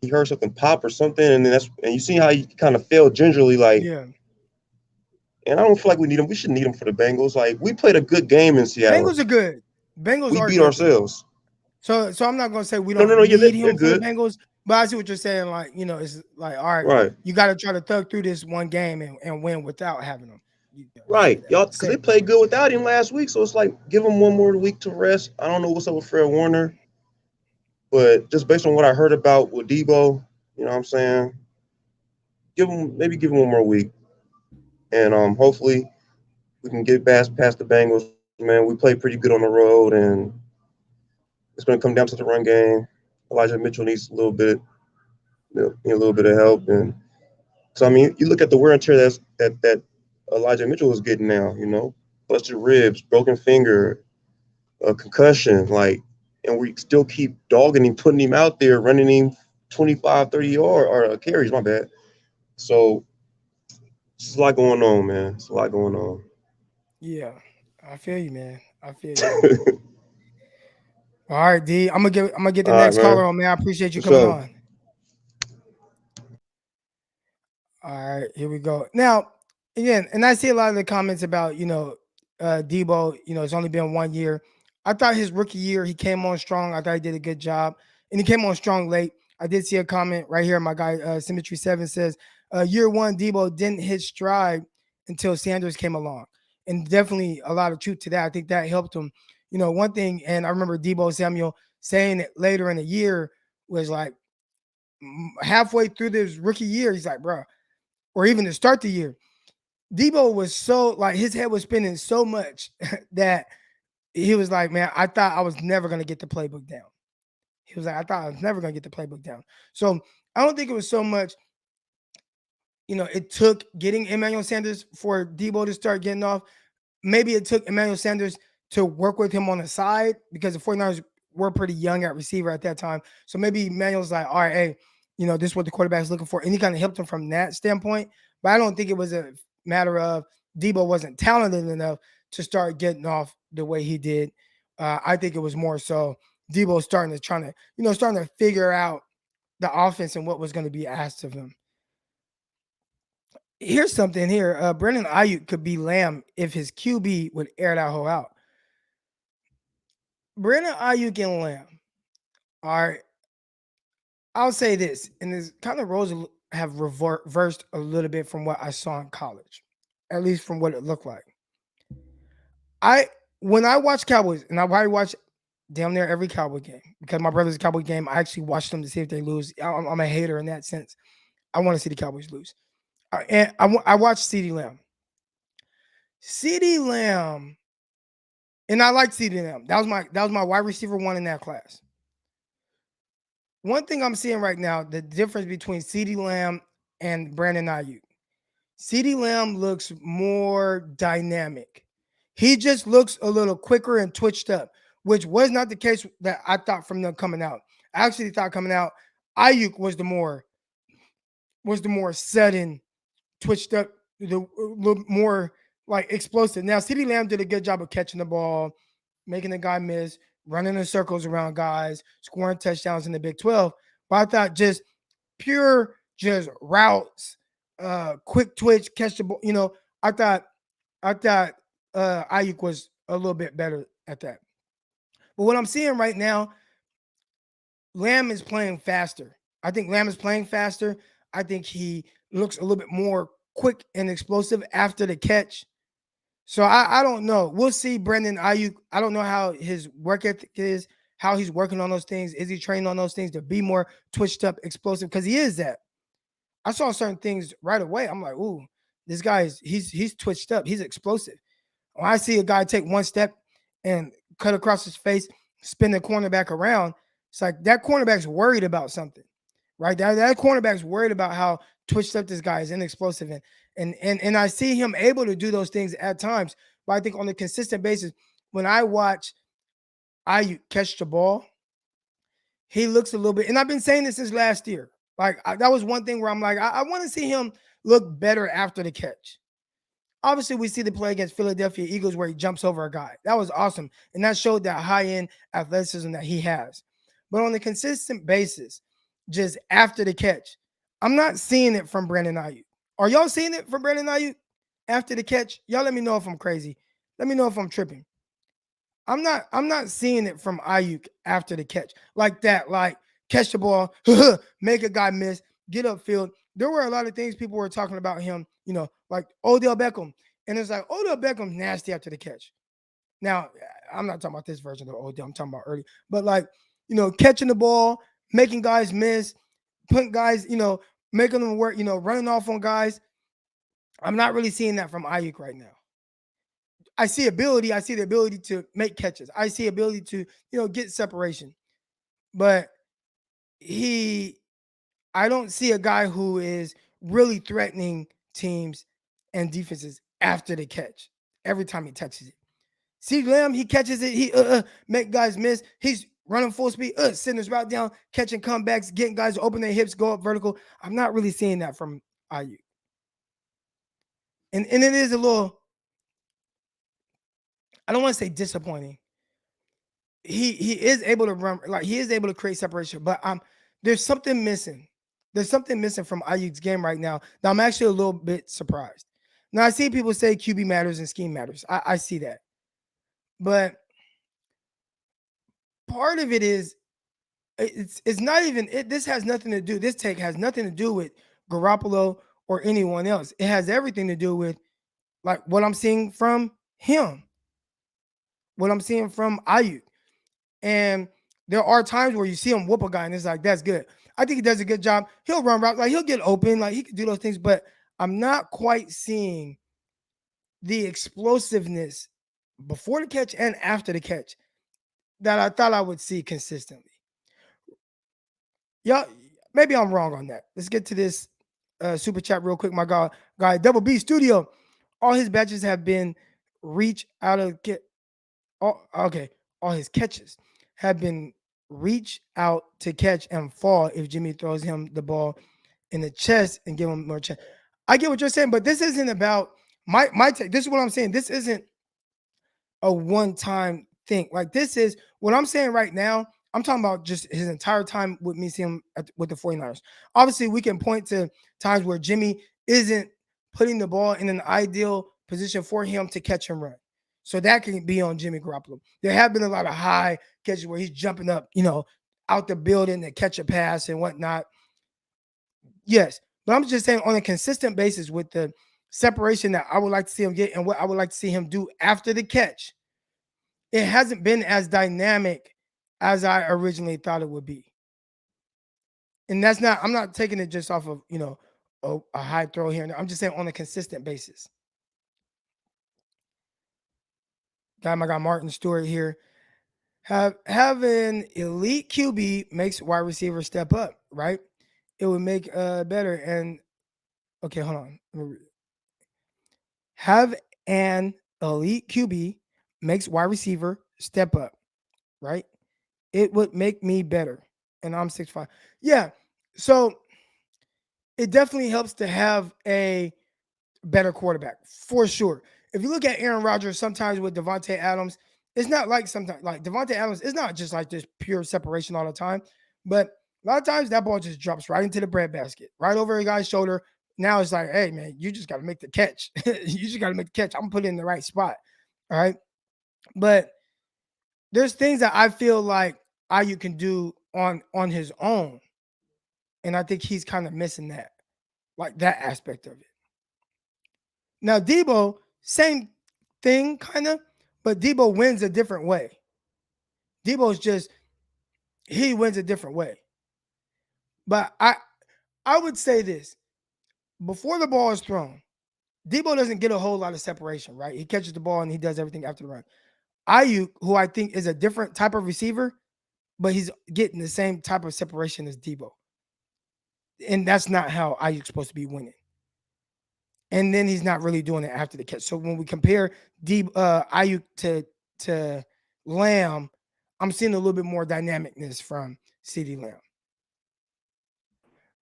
he heard something pop or something, and you see how he kind of fell gingerly, like. Yeah. And I don't feel like we need him. We should need him for the Bengals. Like we played a good game in Seattle. Bengals are good. Bengals We are beat good though. ourselves. So I'm not gonna say we No, no, don't no. Yeah, need they're him for the good. Bengals, but I see what you're saying. Like, it's like, all right, Right, you got to try to thug through this one game and win without having them. You say right. that. Y'all, because they Say, played good without him last week. So it's like give him one more week to rest. I don't know what's up with Fred Warner, but just based on what I heard about with Deebo, you know what I'm saying? Give him one more week, and hopefully we can get past the Bengals. Man, we played pretty good on the road, and it's going to come down to the run game. Elijah Mitchell needs a little bit of help, and so I mean, you look at the wear and tear that Elijah Mitchell is getting now. Busted ribs, broken finger, a concussion, like, and we still keep dogging him, putting him out there, running him 25, 30 yard or carries. My bad. So it's a lot going on, man. It's a lot going on. yeah, I feel you, man. I feel you. All right, D. I'm gonna get the All right, next caller man. on, man. I appreciate you For coming sure. on. All right, here we go. Now, again, and I see a lot of the comments about, Debo, it's only been 1 year. I thought his rookie year, he came on strong. I thought he did a good job. And he came on strong late. I did see a comment right here. My guy, Symmetry 7 says, year one, Debo didn't hit stride until Sanders came along. And definitely a lot of truth to that. I think that helped him. One thing, and I remember Deebo Samuel saying it later in the year was like halfway through this rookie year, he's like, bro, or even to start the year, Deebo was so like his head was spinning so much that he was like, man, I thought I was never going to get the playbook down. He was like, I thought I was never going to get the playbook down. So I don't think it was so much, it took getting Emmanuel Sanders for Deebo to start getting off. Maybe it took Emmanuel Sanders to work with him on the side because the 49ers were pretty young at receiver at that time. So maybe Emmanuel's like, all right, hey, this is what the quarterback's looking for. And he kind of helped him from that standpoint. But I don't think it was a matter of Deebo wasn't talented enough to start getting off the way he did. I think it was more so Deebo starting to figure out the offense and what was going to be asked of him. Here's something here. Brandon Ayuk could be Lamb if his QB would air that hole out. Brandon Ayuk and Lamb. All right. I'll say this, and this kind of roles have reversed a little bit from what I saw in college, at least from what it looked like. When I watch Cowboys, and I probably watch damn near every Cowboy game because my brother's a Cowboy game. I actually watch them to see if they lose. I'm a hater in that sense. I want to see the Cowboys lose. And I watched CeeDee Lamb. CeeDee Lamb, and I like CeeDee Lamb. That was my wide receiver one in that class. One thing I'm seeing right now, the difference between CeeDee Lamb and Brandon Ayuk. CeeDee Lamb looks more dynamic. He just looks a little quicker and twitched up, which was not the case that I thought from them coming out. I actually thought coming out, Ayuk was the more sudden, twitched up, a little more like explosive. Now, CeeDee Lamb did a good job of catching the ball, making the guy miss, running in circles around guys, scoring touchdowns in the Big 12. But I thought just pure just routes, quick twitch, catch the ball. I thought Ayuk was a little bit better at that. But what I'm seeing right now, Lamb is playing faster. I think Lamb is playing faster. I think he looks a little bit more quick and explosive after the catch. So I don't know. We'll see Brandon Ayuk. I don't know how his work ethic is, how he's working on those things. Is he training on those things to be more twitched up, explosive? Because he is that. I saw certain things right away. I'm like, ooh, this guy he's twitched up. He's explosive. When I see a guy take one step and cut across his face, spin the cornerback around, it's like that cornerback's worried about something, right? That cornerback's worried about how twitched up this guy is and explosive. And I see him able to do those things at times. But I think on a consistent basis, when I watch Ayuk catch the ball, he looks a little bit, and I've been saying this since last year. Like that was one thing where I'm like, I want to see him look better after the catch. Obviously, we see the play against Philadelphia Eagles where he jumps over a guy. That was awesome. And that showed that high-end athleticism that he has. But on a consistent basis, just after the catch, I'm not seeing it from Brandon Ayuk. Are y'all seeing it from Brandon Ayuk after the catch? Y'all let me know if I'm crazy. Let me know if I'm tripping. I'm not seeing it from Ayuk after the catch. Like that, like catch the ball, make a guy miss, get upfield. There were a lot of things people were talking about him, like Odell Beckham. And it's like Odell Beckham's nasty after the catch. Now, I'm not talking about this version of Odell, I'm talking about early. But like, catching the ball, making guys miss, putting guys, making them work, running off on guys. I'm not really seeing that from Ayuk right now. I see ability. I see the ability to make catches. I see ability to, get separation. But I don't see a guy who is really threatening teams and defenses after the catch every time he touches it. See Lamb, he catches it, he make guys miss. He's running full speed, sending his route down, catching comebacks, getting guys to open their hips, go up vertical. I'm not really seeing that from Ayuk. And it is a little, I don't want to say disappointing. He is able to run, like he is able to create separation, but there's something missing. There's something missing from Ayuk's game right now. Now I'm actually a little bit surprised. Now I see people say QB matters and scheme matters. I see that. But part of it is it's not even this has nothing to do. This take has nothing to do with Garoppolo or anyone else. It has everything to do with like what I'm seeing from him, what I'm seeing from Ayuk. And there are times where you see him whoop a guy and it's like, that's good. I think he does a good job. He'll run route, like he'll get open, like he can do those things, but I'm not quite seeing the explosiveness before the catch and after the catch that I thought I would see consistently. Yeah, maybe I'm wrong on that. Let's get to this super chat real quick. My guy Double B Studio, all his batches have been reach out of get. Oh, okay, all his catches have been reach out to catch and fall if Jimmy throws him the ball in the chest and give him more chance. I get what you're saying, but this isn't about my take. This is what I'm saying. This isn't a one-time thing. Like this is what I'm saying right now. I'm talking about just his entire time with me seeing him with the 49ers. Obviously, we can point to times where Jimmy isn't putting the ball in an ideal position for him to catch and run. So that can be on Jimmy Garoppolo. There have been a lot of high catches where he's jumping up, out the building to catch a pass and whatnot. Yes, but I'm just saying on a consistent basis with the separation that I would like to see him get and what I would like to see him do after the catch, it hasn't been as dynamic as I originally thought it would be. And I'm not taking it just off of, a high throw here. I'm just saying on a consistent basis. Got Martin Stewart here. Have an elite QB makes wide receiver step up, right? It would make better. And okay, hold on. Have an elite QB makes wide receiver step up, right? It would make me better. And I'm 6'5". Yeah. So it definitely helps to have a better quarterback for sure. If you look at Aaron Rodgers, sometimes with Devontae Adams, it's not like sometimes like Devontae Adams. It's not just like this pure separation all the time, but a lot of times that ball just drops right into the breadbasket, right over a guy's shoulder. Now it's like, hey man, you just got to make the catch. You just got to make the catch. I'm putting it in the right spot, all right. But there's things that I feel like Ayuk can do on his own, and I think he's kind of missing that, like that aspect of it. Now Deebo, same thing, kind of, but Deebo wins a different way. Deebo's just he wins a different way. But I would say this before the ball is thrown, Deebo doesn't get a whole lot of separation, right? He catches the ball and he does everything after the run. Ayuk, who I think is a different type of receiver, but he's getting the same type of separation as Deebo. And that's not how Ayuk's supposed to be winning. And then he's not really doing it after the catch. So when we compare Ayuk to Lamb, I'm seeing a little bit more dynamicness from CeeDee Lamb.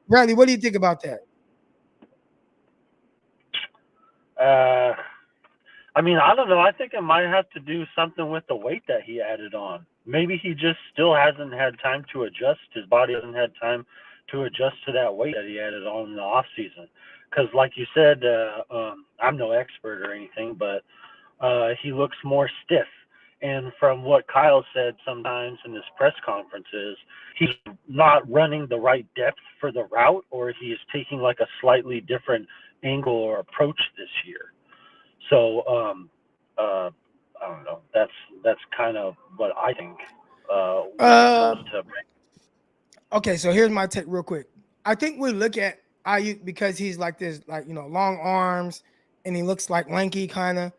Bradley, what do you think about that? I mean, I don't know. I think it might have to do something with the weight that he added on. Maybe he just still hasn't had time to adjust. His body hasn't had time to adjust to that weight that he added on in the off season. Because, like you said, I'm no expert or anything, but he looks more stiff. And from what Kyle said sometimes in his press conferences, he's not running the right depth for the route, or he's taking like a slightly different angle or approach this year. So I don't know. That's kind of what I think when it comes to. Okay, so here's my take real quick. I think we look at Ayuk because he's like this, like long arms, and he looks like lanky kind of,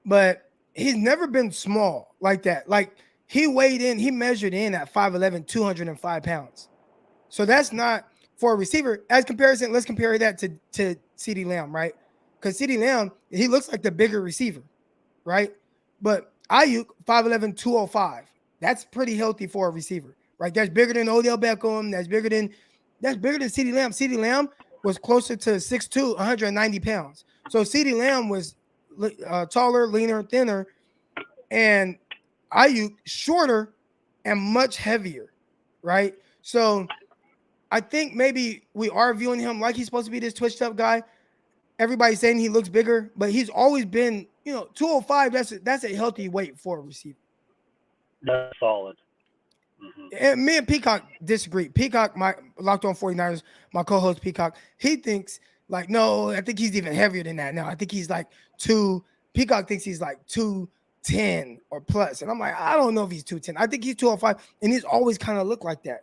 but he's never been small like that. Like he measured in at 5'11", 205 pounds. So that's not for a receiver. As comparison, let's compare that to CeeDee Lamb, right? Because CeeDee Lamb, he looks like the bigger receiver, right? But Ayuk, 5'11", 205. That's pretty healthy for a receiver, right? That's bigger than Odell Beckham. That's bigger than CeeDee Lamb. CeeDee Lamb was closer to 6'2", 190 pounds. So CeeDee Lamb was taller, leaner, thinner, and Ayuk shorter and much heavier, right? So I think maybe we are viewing him like he's supposed to be this twitched up guy. Everybody's saying he looks bigger, but he's always been, 205. That's a healthy weight for a receiver. That's solid. Mm-hmm. And me and Peacock disagree. Peacock, my Locked On 49ers, my co-host Peacock, he thinks like, no, I think he's even heavier than that now. I think he's like Peacock thinks he's like 210 or plus. And I'm like, I don't know if he's 210. I think he's 205, and he's always kind of looked like that.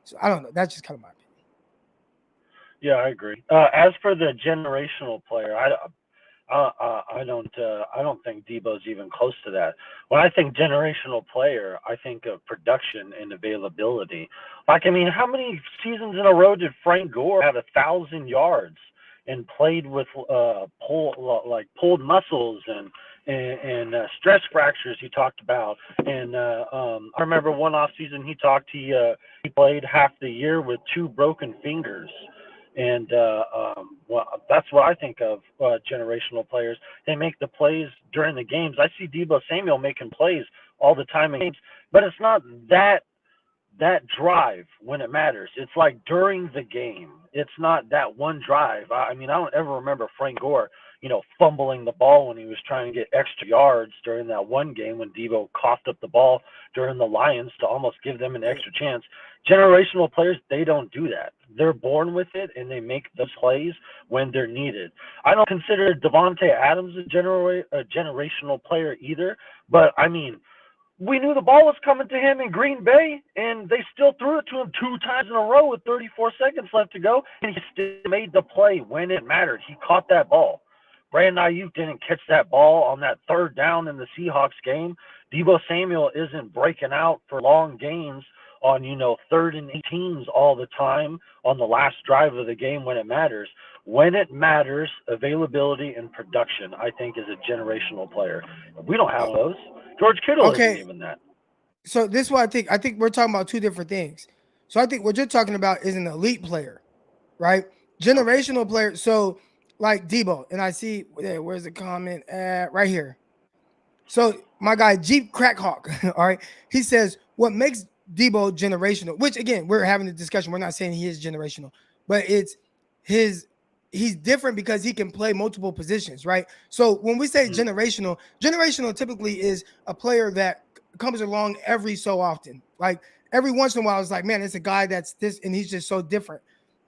So I don't know. That's just kind of my opinion. Yeah, I agree. As for the generational player, I don't think Deebo's even close to that. When I think generational player, I think of production and availability. Like, I mean, how many seasons in a row did Frank Gore have 1,000 yards and played with pulled muscles and stress fractures he talked about? And I remember one off season he played half the year with 2 broken fingers. And that's what I think of generational players. They make the plays during the games. I see Deebo Samuel making plays all the time in games, but it's not that drive when it matters. It's like during the game. It's not that one drive. I mean, I don't ever remember Frank Gore, fumbling the ball when he was trying to get extra yards during that one game when Deebo coughed up the ball during the Lions to almost give them an extra chance. Generational players, they don't do that. They're born with it, and they make those plays when they're needed. I don't consider Devontae Adams a generational player either, but, I mean, we knew the ball was coming to him in Green Bay, and they still threw it to him 2 times in a row with 34 seconds left to go, and he still made the play when it mattered. He caught that ball. Brandon Ayuk didn't catch that ball on that 3rd down in the Seahawks game. Deebo Samuel isn't breaking out for long gains on, 3rd and 18s all the time on the last drive of the game when it matters. When it matters, availability and production, I think, is a generational player. We don't have those. George Kittle isn't even that. So this is what I think. I think we're talking about 2 different things. So I think what you're talking about is an elite player, right? Generational player. So like Deebo, and I see where's the comment at right here. So my guy Jeep Crackhawk, all right, he says what makes Deebo generational. Which again, we're having a discussion. We're not saying he is generational, but it's his. He's different because he can play multiple positions, right? So when we say generational typically is a player that comes along every so often. Like every once in a while, it's like, man, it's a guy that's this, and he's just so different.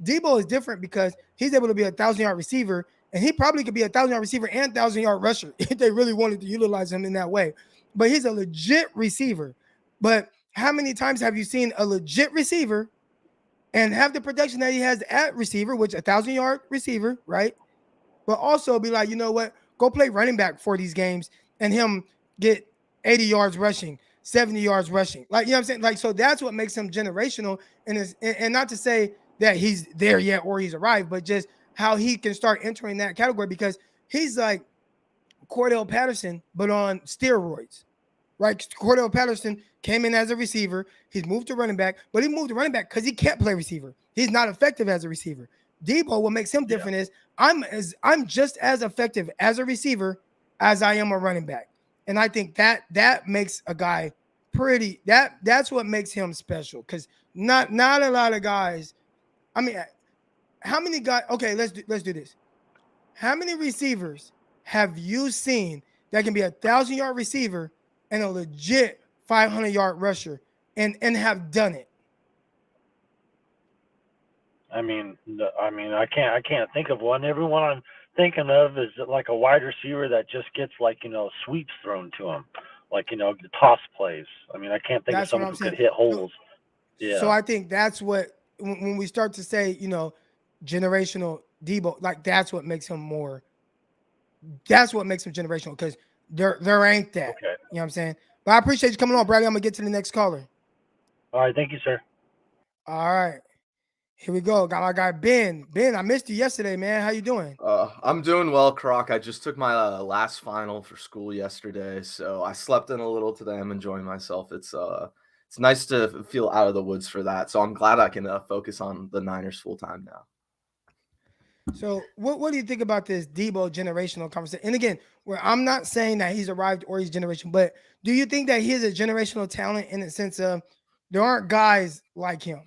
Deebo is different because he's able to be 1,000-yard receiver, and he probably could be 1,000-yard receiver and 1,000-yard rusher if they really wanted to utilize him in that way. But he's a legit receiver. But how many times have you seen a legit receiver and have the production that he has at receiver, which 1,000-yard receiver, right? But also be like, you know what? Go play running back for these games and him get 80 yards rushing, 70 yards rushing. Like, you know what I'm saying? Like, so that's what makes him generational. And not to say that he's there yet or he's arrived, but just how he can start entering that category because he's like Cordell Patterson, but on steroids. Right? Cordell Patterson came in as a receiver. He's moved to running back, but he moved to running back because he can't play receiver. He's not effective as a receiver. Deebo, what makes him different is I'm just as effective as a receiver as I am a running back. And I think that makes a guy that's what makes him special because not a lot of guys. I mean, how many guys? Okay, let's do this. How many receivers have you seen that can be 1,000-yard receiver and a legit 500-yard rusher and have done it? I mean, I can't think of one. Everyone I'm thinking of is like a wide receiver that just gets like sweeps thrown to him, like the toss plays. I mean, I can't think of That's what someone I'm who could saying. hit So, holes. so Yeah. I think that's what when we start to say, generational Deebo, like that's what makes him more. That's what makes him generational because there ain't that. Okay. You know what I'm saying? But I appreciate you coming on, Bradley. I'm gonna get to the next caller. All right. Thank you, sir. All right, here we go. Got my guy Ben. Ben, I missed you yesterday, man. How you doing? I'm doing well, Croc. I just took my last final for school yesterday, so I slept in a little today. I'm enjoying myself. It's nice to feel out of the woods for that. So I'm glad I can focus on the Niners full time now. So what do you think about this Deebo generational conversation? And again, where I'm not saying that he's arrived or he's generation, but do you think that he is a generational talent in the sense of there aren't guys like him?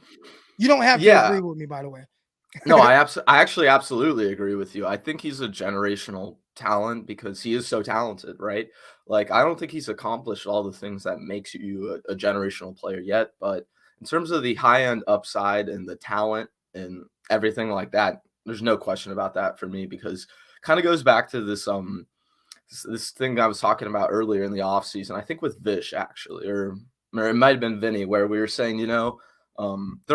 You don't have to Yeah, agree with me, by the way. no, I actually absolutely agree with you. I think he's a generational talent because he is so talented, right? Like I don't think he's accomplished all the things that makes you a generational player yet, but in terms of the high end upside and the talent and everything like that, there's no question about that for me because kind of goes back to this thing I was talking about earlier in the offseason, I think with Vish actually, or it might have been Vinny, where we were saying, there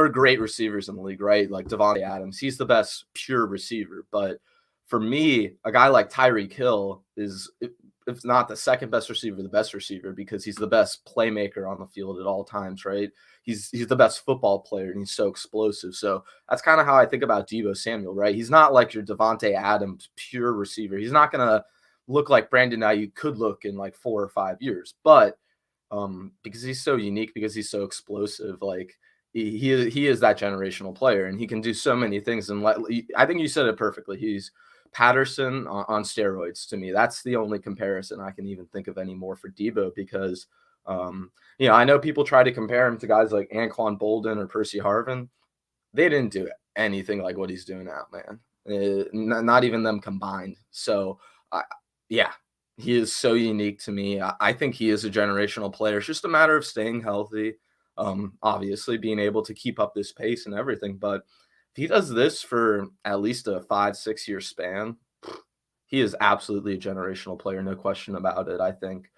are great receivers in the league, right? Like Devontae Adams, he's the best pure receiver. But for me, a guy like Tyreek Hill is, if not the second best receiver, the best receiver because he's the best playmaker on the field at all times, right? He's the best football player and he's so explosive. So that's kind of how I think about Deebo Samuel, right? He's not like your Devontae Adams pure receiver. He's not going to look like Brandon Ayuk could look in like 4 or 5 years, but because he's so unique, because he's so explosive, like he is that generational player, and he can do so many things. And I think you said it perfectly. He's Patterson on steroids to me. That's the only comparison I can even think of anymore for Deebo because, I know people try to compare him to guys like Anquan Bolden or Percy Harvin. They didn't do anything like what he's doing now, man. Not even them combined. So, yeah, he is so unique to me. I think he is a generational player. It's just a matter of staying healthy, obviously being able to keep up this pace and everything. But if he does this for at least a 5-6 year span, he is absolutely a generational player, no question about it. I think.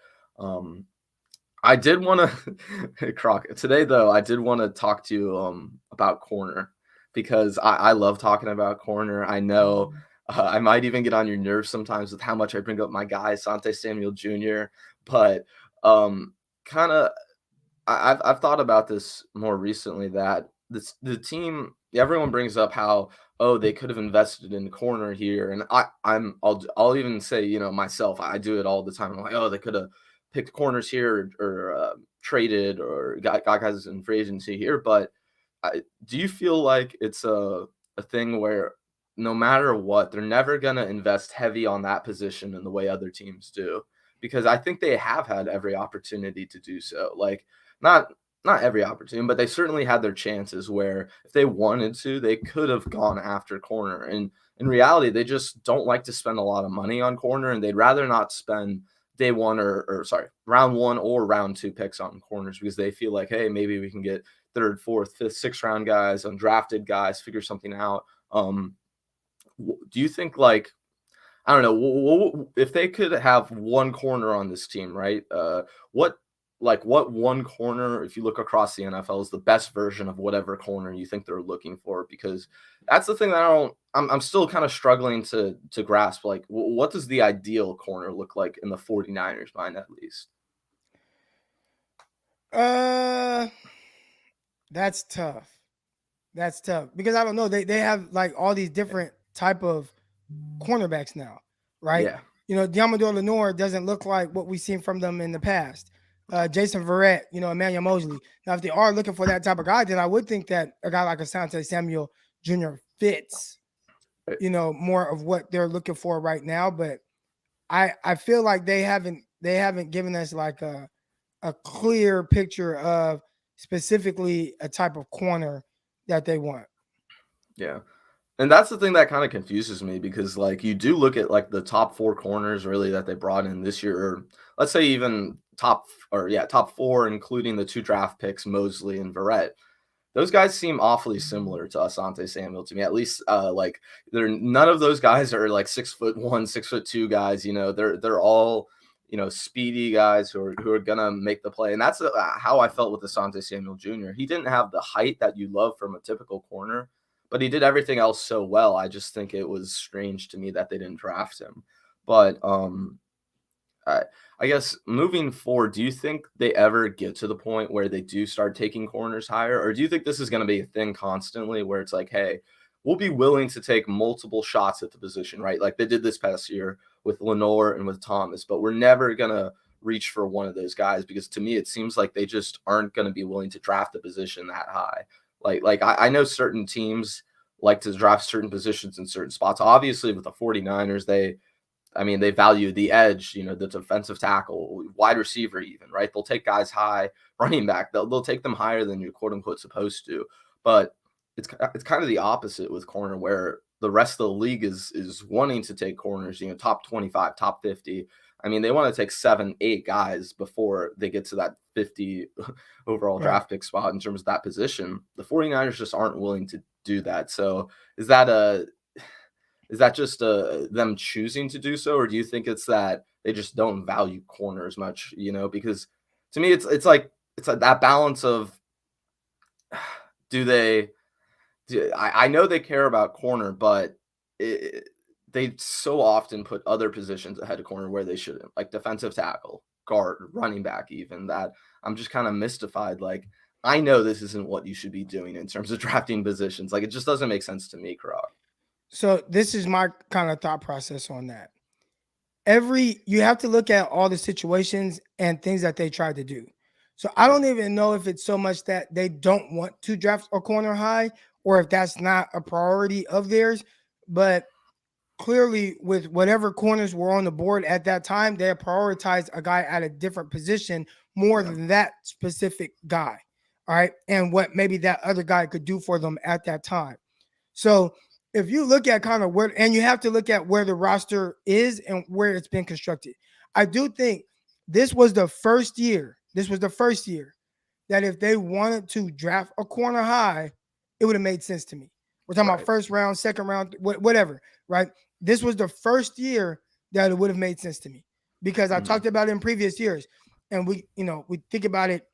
I did want to, Croc, today though, I did want to talk to you about corner because I love talking about corner. I know I might even get on your nerves sometimes with how much I bring up my guy, Sante Samuel Jr., but kind of I've thought about this more recently that the team, everyone brings up how, oh, they could have invested in corner here, and I'll even say, myself, I do it all the time. I'm like, oh, they could have picked corners here or traded or got guys in free agency here. But do you feel like it's a thing where no matter what, they're never going to invest heavy on that position in the way other teams do, because I think they have had every opportunity to do so. Like, not every opportunity, but they certainly had their chances where if they wanted to, they could have gone after corner. And in reality, they just don't like to spend a lot of money on corner, and they'd rather not spend day one or sorry, round one or round two picks on corners, because they feel like, hey, maybe we can get third, fourth, fifth, sixth round guys, undrafted guys, figure something out. Do you think, like, I don't know, if they could have one corner on this team, right? What one corner, if you look across the NFL, is the best version of whatever corner you think they're looking for? Because that's the thing that I'm still kind of struggling to grasp. Like, what does the ideal corner look like in the 49ers mind, at least? That's tough. That's tough because I don't know. They have like all these different type of cornerbacks now, right? Yeah. You know, Diamador Lenore doesn't look like what we've seen from them in the past. Jason Verrett, you know, Emmanuel Mosley. Now, if they are looking for that type of guy, then I would think that a guy like Asante Samuel Jr. fits, you know, more of what they're looking for right now. But I feel like they haven't given us like a clear picture of specifically a type of corner that they want. Yeah. And that's the thing that kind of confuses me, because like you do look at like the top four corners really that they brought in this year, or let's say even top four, including the 2 draft picks, Mosley and Verrett. Those guys seem awfully similar to Asante Samuel to me, at least. Like none of those guys are like 6'1", 6'2" guys. You know, they're all, you know, speedy guys who are gonna make the play, and that's how I felt with Asante Samuel Jr. He didn't have the height that you love from a typical corner, but he did everything else so well. I just think it was strange to me that they didn't draft him. But I guess moving forward, do you think they ever get to the point where they do start taking corners higher? Or do you think this is going to be a thing constantly where it's like, hey, we'll be willing to take multiple shots at the position, right? Like they did this past year with Lenore and with Thomas, but we're never going to reach for one of those guys, because to me, it seems like they just aren't going to be willing to draft a position that high. Like I know certain teams like to draft certain positions in certain spots. Obviously, with the 49ers, they value the edge, you know, the defensive tackle, wide receiver even, right? They'll take guys high, running back. They'll take them higher than you're quote unquote supposed to. But it's kind of the opposite with corner, where the rest of the league is wanting to take corners, you know, top 25, top 50. I mean, they want to take 7, 8 guys before they get to that 50 overall draft pick spot in terms of that position. The 49ers just aren't willing to do that. So is that just them choosing to do so, or do you think it's that they just don't value corners much? You know, because to me, it's like that balance of I know they care about corner, but they so often put other positions ahead of corner where they shouldn't, like defensive tackle, guard, running back, even, that I'm just kind of mystified. Like, I know this isn't what you should be doing in terms of drafting positions. Like, it just doesn't make sense to me, Krog. So this is my kind of thought process on that. You have to look at all the situations and things that they tried to do. So I don't even know if it's so much that they don't want to draft a corner high, or if that's not a priority of theirs. But clearly, with whatever corners were on the board at that time, they prioritized a guy at a different position more than that specific guy. All right. And what maybe that other guy could do for them at that time. So if you look at kind of where, and you have to look at where the roster is and where it's been constructed, I do think this was the first year that if they wanted to draft a corner high, it would have made sense to me. We're talking about first round, second round, whatever, right? This was the first year that it would have made sense to me, because I talked about it in previous years, and we think about it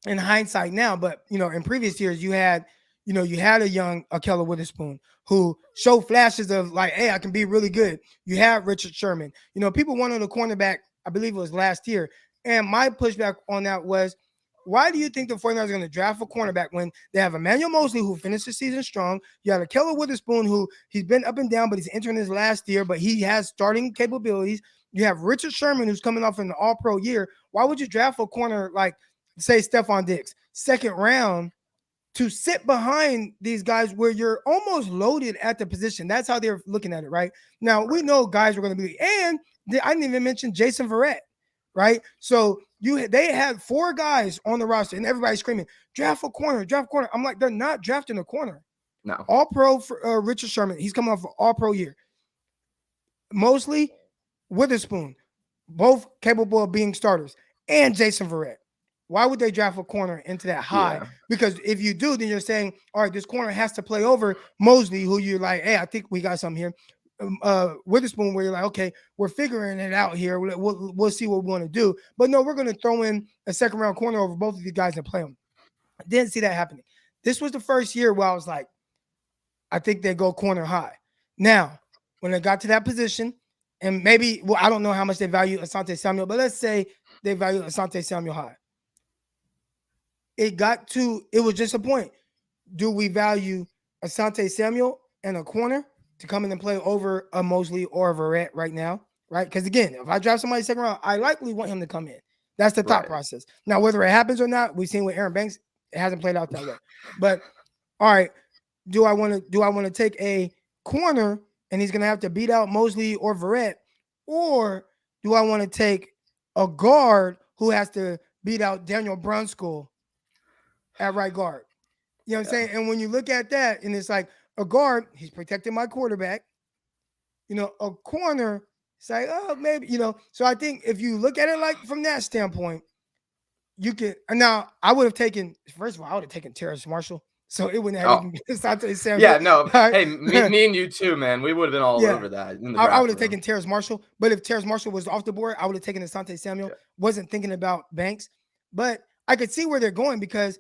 in hindsight now, but in previous years you had a young Akella Witherspoon who showed flashes of like, hey, I can be really good. You have Richard Sherman. People wanted a cornerback, I believe it was last year. And my pushback on that was, why do you think the 49ers are going to draft a cornerback when they have Emmanuel Mosley, who finished the season strong? You have Akella Witherspoon, who he's been up and down, but he's entering his last year, but he has starting capabilities. You have Richard Sherman, who's coming off an all-pro year. Why would you draft a corner like, say, Stephon Diggs, second round, to sit behind these guys where you're almost loaded at the position. That's how they're looking at it, right? Now, we know guys were going to be, and I didn't even mention Jason Verrett, right? So they had 4 guys on the roster, and everybody's screaming, draft a corner, draft a corner. I'm like, they're not drafting a corner. No. All-pro for Richard Sherman. He's coming off an all-pro year. Mosley, Witherspoon, both capable of being starters, and Jason Verrett. Why would they draft a corner into that high? Yeah. Because if you do, then you're saying, all right, this corner has to play over Mosley, who you're like, hey, I think we got something here. Witherspoon, where you're like, okay, we're figuring it out here. We'll see what we want to do. But no, we're going to throw in a second-round corner over both of you guys and play them. I didn't see that happening. This was the first year where I was like, I think they go corner high. Now, when they got to that position, and maybe, well, I don't know how much they value Asante Samuel, but let's say they value Asante Samuel high. It was just a point. Do we value Asante Samuel and a corner to come in and play over a Mosley or a Verrett right now? Right? Because again, if I draft somebody second round, I likely want him to come in. That's the thought process. Now, whether it happens or not, we've seen with Aaron Banks, it hasn't played out that way. But all right, do I want to take a corner and he's going to have to beat out Mosley or Verrett, or do I want to take a guard who has to beat out Daniel Brunskill at right guard? You know what I'm saying? And when you look at that, and it's like a guard, he's protecting my quarterback. A corner, it's like, oh, maybe, So I think if you look at it like from that standpoint, you can. Now, I would have taken, first of all, I would have taken Terrace Marshall. So it wouldn't have even been Asante Samuel. Yeah, no. Hey, me and you too, man. We would have been all over that. In the I would have taken Terrace Marshall. But if Terrace Marshall was off the board, I would have taken Asante Samuel. Wasn't thinking about Banks. But I could see where they're going because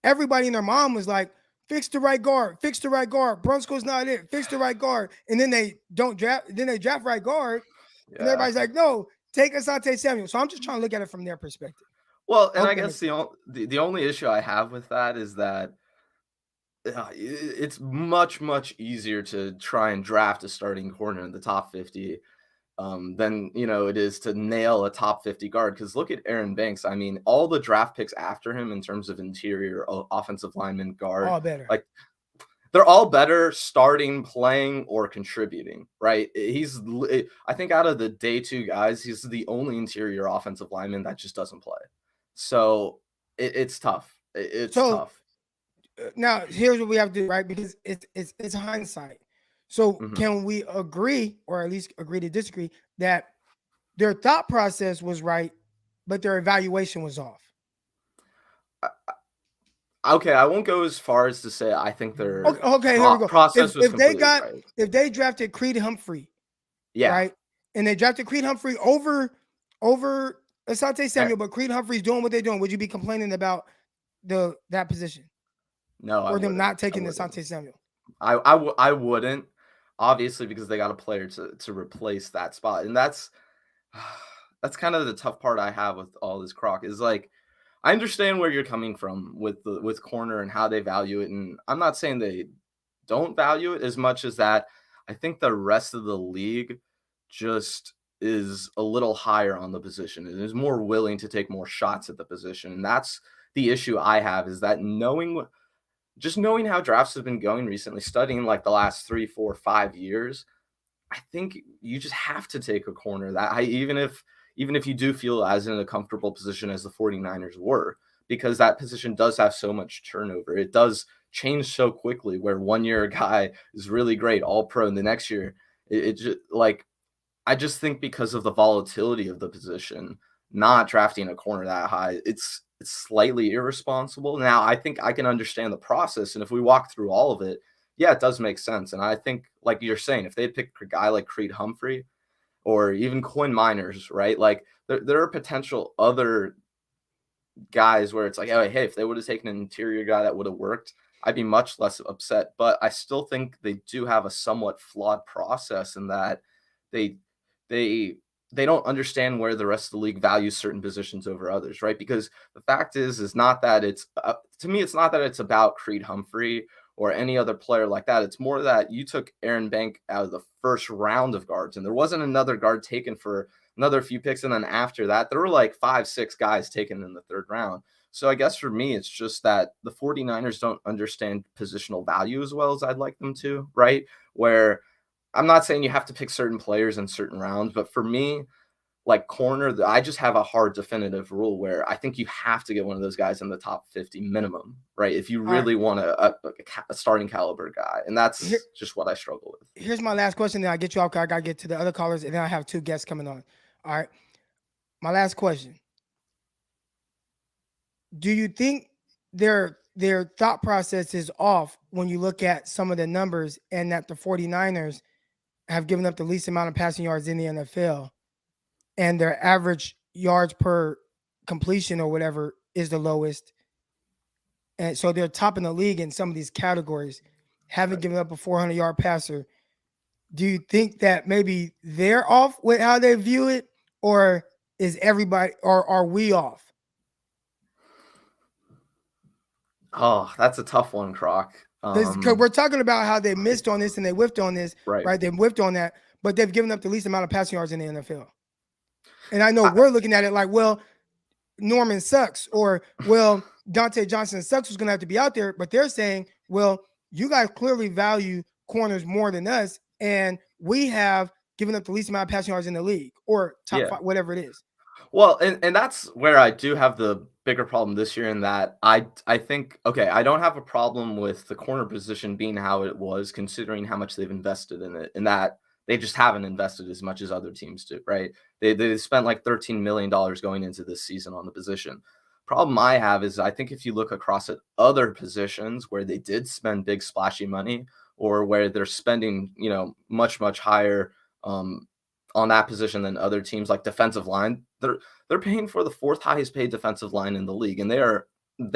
everybody and their mom was like, fix the right guard, fix the right guard. Brunskill's not it, fix the right guard. And then they don't draft, then they draft right guard. Yeah. And everybody's like, no, take Asante Samuel. So I'm just trying to look at it from their perspective. Well, and I guess the only issue I have with that is that it's much, much easier to try and draft a starting corner in the top 50 than it is to nail a top 50 guard. Because look at Aaron Banks. I mean, all the draft picks after him in terms of interior offensive lineman guard, all better. Like they're all better starting, playing, or contributing. Right? I think out of the day 2 guys, he's the only interior offensive lineman that just doesn't play. So it's tough. It's tough. Now, here's what we have to do, right? Because it's hindsight. So can we agree, or at least agree to disagree, that their thought process was right, but their evaluation was off? Okay, I won't go as far as to say I think their okay. Here we go. Process was completely right. If they drafted Creed Humphrey, yeah, right, and they drafted Creed Humphrey over Asante Samuel, but Creed Humphrey's doing what they're doing, would you be complaining about that position? No, or them not taking Asante Samuel. I wouldn't, obviously, because they got a player to replace that spot, and that's kind of the tough part I have with all this crock is like I understand where you're coming from with corner and how they value it, and I'm not saying they don't value it as much as that. I think the rest of the league just is a little higher on the position and is more willing to take more shots at the position, and that's the issue I have is that knowing how drafts have been going recently, studying like the last 3, 4, 5 years, I think you just have to take a corner even if you do feel as in a comfortable position as the 49ers were, because that position does have so much turnover. It does change so quickly where 1 year a guy is really great, all pro, and the next year it just like, I just think because of the volatility of the position, not drafting a corner that high, it's slightly irresponsible. Now, I think I can understand the process, and if we walk through all of it, yeah, it does make sense. And I think, like you're saying, if they pick a guy like Creed Humphrey or even Quinn Miners, right, like there are potential other guys where it's like, oh, hey, if they would have taken an interior guy that would have worked, I'd be much less upset. But I still think they do have a somewhat flawed process in that they don't understand where the rest of the league values certain positions over others, right? Because the fact is not that it's to me, it's not that it's about Creed Humphrey or any other player like that. It's more that you took Aaron Bank out of the first round of guards, and there wasn't another guard taken for another few picks. And then after that, there were like 5, 6 guys taken in the 3rd round. So I guess for me, it's just that the 49ers don't understand positional value as well as I'd like them to, right? Where I'm not saying you have to pick certain players in certain rounds, but for me, like corner, I just have a hard definitive rule where I think you have to get one of those guys in the top 50 minimum, right? If you All right. really want a starting caliber guy. And Here, that's just what I struggle with. here's my last question. Then I get you off. 'Cause I gotta get to the other callers, and then I have two guests coming on. All right. My last question: do you think their thought process is off when you look at some of the numbers, and that the 49ers have given up the least amount of passing yards in the NFL, and their average yards per completion or whatever is the lowest, and so they're top in the league in some of these categories, haven't given up a 400-yard passer? Do you think that maybe they're off with how they view it, or is everybody, or are we off? Oh, that's a tough one, Croc. Because we're talking about how they missed on this and they whiffed on this, Right. right? They whiffed on that, but they've given up the least amount of passing yards in the NFL. And I know I- we're looking at it like, well, Norman sucks, or well, Dante Johnson sucks, who's going to have to be out there. But they're saying, well, you guys clearly value corners more than us, and we have given up the least amount of passing yards in the league, or top Yeah. five, whatever it is. Well, and that's where I do have the bigger problem this year in that I think, okay, I don't have a problem with the corner position being how it was, considering how much they've invested in it, and that they just haven't invested as much as other teams do, right? They spent like $13 million going into this season on the position. Problem I have is I think if you look across at other positions where they did spend big splashy money, or where they're spending, much, much higher on that position than other teams, like defensive line, they're paying for the fourth highest paid defensive line in the league, and they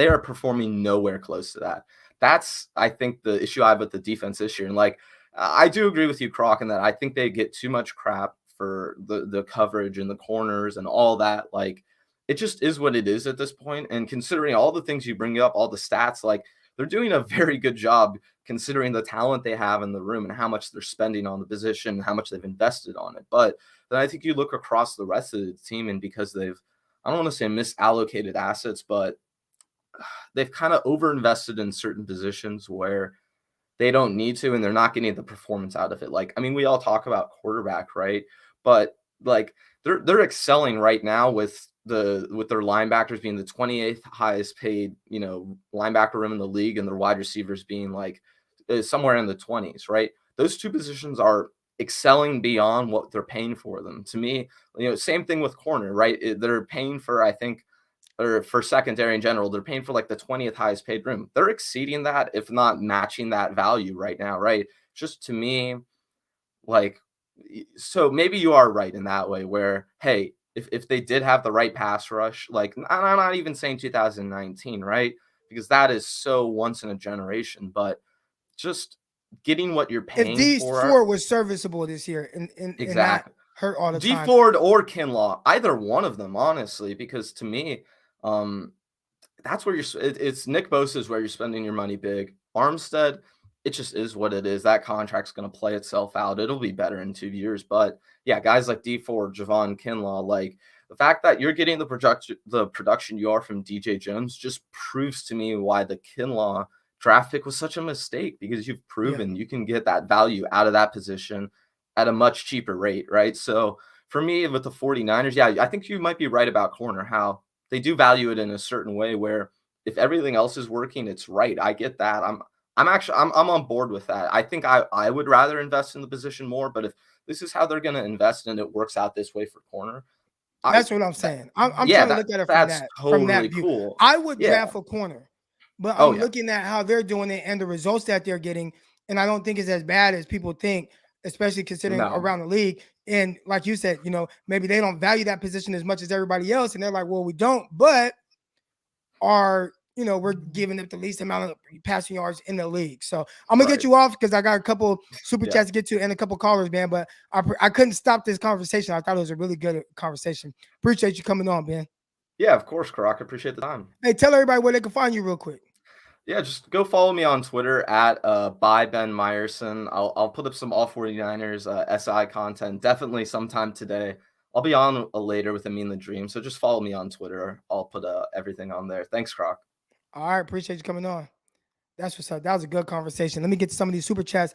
are performing nowhere close to that. That's, I think, the issue I have with the defense this year. And like, I do agree with you, Croc, in that I think they get too much crap for the coverage and the corners and all that. Like, it just is what it is at this point. And considering all the things you bring up, all the stats, like, they're doing a very good job considering the talent they have in the room and how much they're spending on the position, how much they've invested on it. But then I think you look across the rest of the team, and because I don't want to say misallocated assets, but they've kind of overinvested in certain positions where they don't need to, and they're not getting the performance out of it. Like, I mean, we all talk about quarterback, right? But like they're excelling right now with their linebackers being the 28th highest paid, linebacker room in the league, and their wide receivers being like somewhere in the 20s, right? Those two positions are excelling beyond what they're paying for them. To me, same thing with corner, right? They're paying for, I think, or for secondary in general, they're paying for like the 20th highest paid room. They're exceeding that, if not matching that value right now, right? Just to me, like, so maybe you are right in that way where, hey, if they did have the right pass rush, like, I'm not even saying 2019, right? Because that is so once in a generation, but just getting what you're If paying these for. four was serviceable this year and not hurt all the D time, Ford or Kinlaw, either one of them, honestly, because to me, that's where it's Nick Bosa is where you're spending your money big. Armstead, it just is what it is. That contract's going to play itself out. It'll be better in 2 years. But yeah, guys like D Ford, Javon Kinlaw, like the fact that you're getting the production you are from DJ Jones just proves to me why the Kinlaw draft pick was such a mistake, because you've proven you can get that value out of that position at a much cheaper rate, right? So for me, with the 49ers, yeah, I think you might be right about corner, how they do value it in a certain way where if everything else is working, it's right. I get that. I'm on board with that. I think I would rather invest in the position more, but if this is how they're going to invest and it works out this way for corner, that's what I'm saying. I'm trying to look at it from that's that totally view. cool. I would Yeah. draft a corner, but I'm looking at how they're doing it and the results that they're getting, and I don't think it's as bad as people think, especially considering around the league. And like you said, maybe they don't value that position as much as everybody else, and they're like, well, we don't, but we're giving up the least amount of passing yards in the league. So I'm gonna get you off because I got a couple super chats to get to and a couple callers, man. But I couldn't stop this conversation. I thought it was a really good conversation. Appreciate you coming on, man. Yeah, of course, Croc. I appreciate the time. Hey, tell everybody where they can find you real quick. Yeah, just go follow me on Twitter at by Ben Meyerson. I'll put up some all 49ers SI content definitely sometime today. I'll be on later with Amin the Dream, so just follow me on Twitter. I'll put everything on there. Thanks, Croc. All right, appreciate you coming on. That's what's up. That was a good conversation. Let me get to some of these super chats.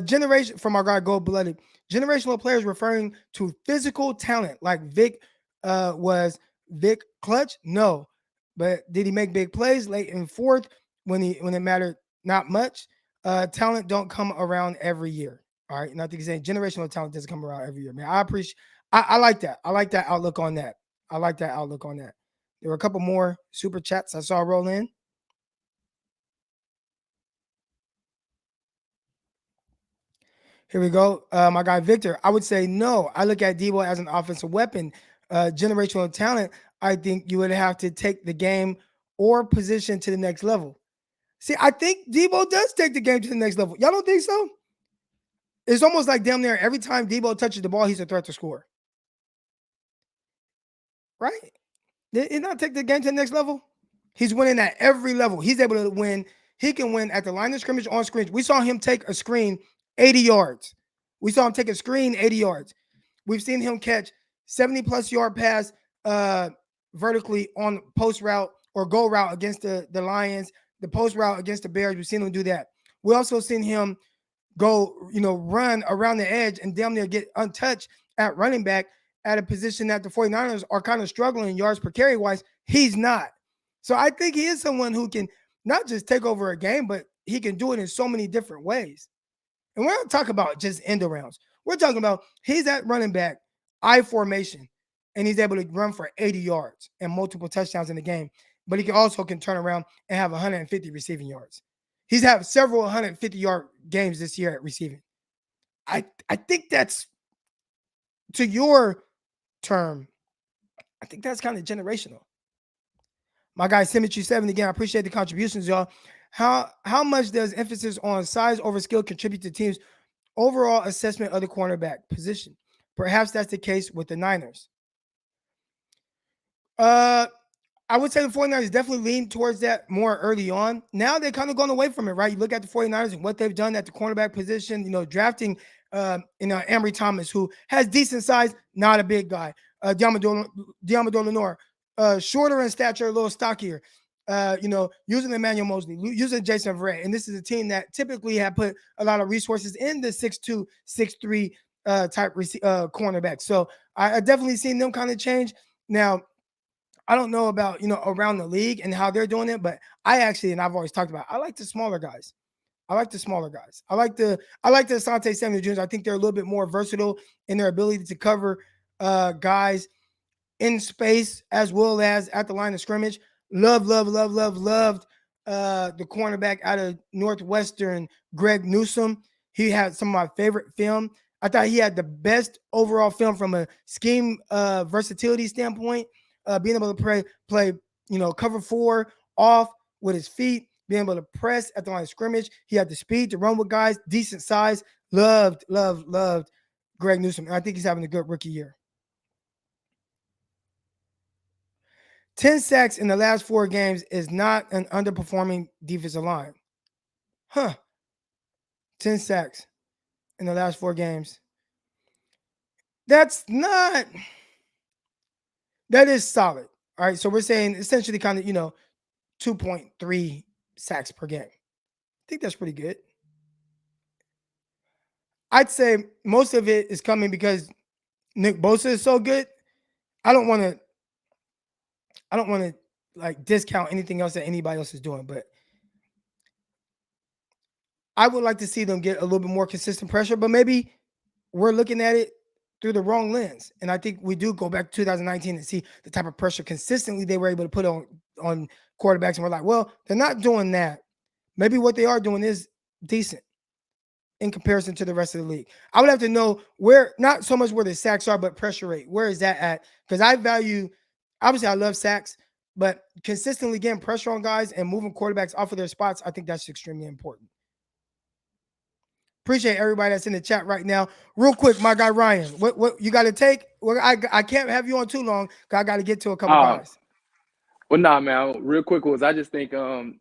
Generation from our guy Gold Blooded. Generational players referring to physical talent, like Vic was Vic clutch? No, but did he make big plays late in fourth when it mattered? Not much. Talent don't come around every year. All right, and I think he's saying generational talent doesn't come around every year. Man, I appreciate. I like that. I like that outlook on that. I like that outlook on that. There were a couple more super chats I saw roll in. Here we go. My guy Victor. I would say no. I look at Deebo as an offensive weapon, generational talent. I think you would have to take the game or position to the next level. See, I think Deebo does take the game to the next level. Y'all don't think so? It's almost like damn near every time Deebo touches the ball, he's a threat to score. Right? Did he not take the game to the next level? He's winning at every level. He's able to win. He can win at the line of scrimmage, on scrimmage. We saw him take a screen 80 yards. We saw him take a screen 80 yards. We've seen him catch 70-plus yard pass vertically on post route or go route against the Lions, the post route against the Bears. We've seen him do that. We also seen him go, run around the edge and damn near get untouched at running back at a position that the 49ers are kind of struggling yards per carry wise. He's not. So I think he is someone who can not just take over a game, but he can do it in so many different ways. And we're not talking about just end arounds. We're talking about he's at running back, I formation, and he's able to run for 80 yards and multiple touchdowns in the game. But he can turn around and have 150 receiving yards. He's had several 150-yard games this year at receiving. I think that's, to your term, I think that's kind of generational. My guy Symmetry 7 again. I appreciate the contributions, y'all. How much does emphasis on size over skill contribute to teams' overall assessment of the cornerback position? Perhaps that's the case with the Niners. I would say the 49ers definitely lean towards that more early on. Now they're kind of going away from it, right? You look at the 49ers and what they've done at the cornerback position, drafting Ambry Thomas, who has decent size, not a big guy. Diamador Lenore, shorter in stature, a little stockier. Using Emmanuel Mosley, using Jason Verrett. And this is a team that typically have put a lot of resources in the 6'2", 6'3" type cornerback. So I definitely seen them kind of change. Now, I don't know about, around the league and how they're doing it, but and I've always talked about, I like the smaller guys. I like the Asante Samuel Jr. I think they're a little bit more versatile in their ability to cover guys in space as well as at the line of scrimmage. Loved the cornerback out of Northwestern, Greg Newsome. He had some of my favorite film. I thought he had the best overall film from a scheme versatility standpoint. Being able to play, cover 4 off with his feet, being able to press at the line of scrimmage. He had the speed to run with guys, decent size. Loved Greg Newsome. And I think he's having a good rookie year. 10 sacks in the last 4 games is not an underperforming defensive line. 10 sacks in the last 4 games. That is solid. All right. So we're saying essentially kind of, 2.3 sacks per game. I think that's pretty good. I'd say most of it is coming because Nick Bosa is so good. I don't want to like discount anything else that anybody else is doing, but I would like to see them get a little bit more consistent pressure, but maybe we're looking at it through the wrong lens. And I think we do go back to 2019 and see the type of pressure consistently they were able to put on quarterbacks. And we're like, well, they're not doing that. Maybe what they are doing is decent in comparison to the rest of the league. I would have to know where, not so much where the sacks are, but pressure rate. Where is that at? Because obviously I love sacks, but consistently getting pressure on guys and moving quarterbacks off of their spots, I think that's extremely important. Appreciate everybody that's in the chat right now. Real quick, my guy Ryan, what you got to take? Well, I can't have you on too long because I got to get to a couple guys. Well, nah, man. Real quick I just think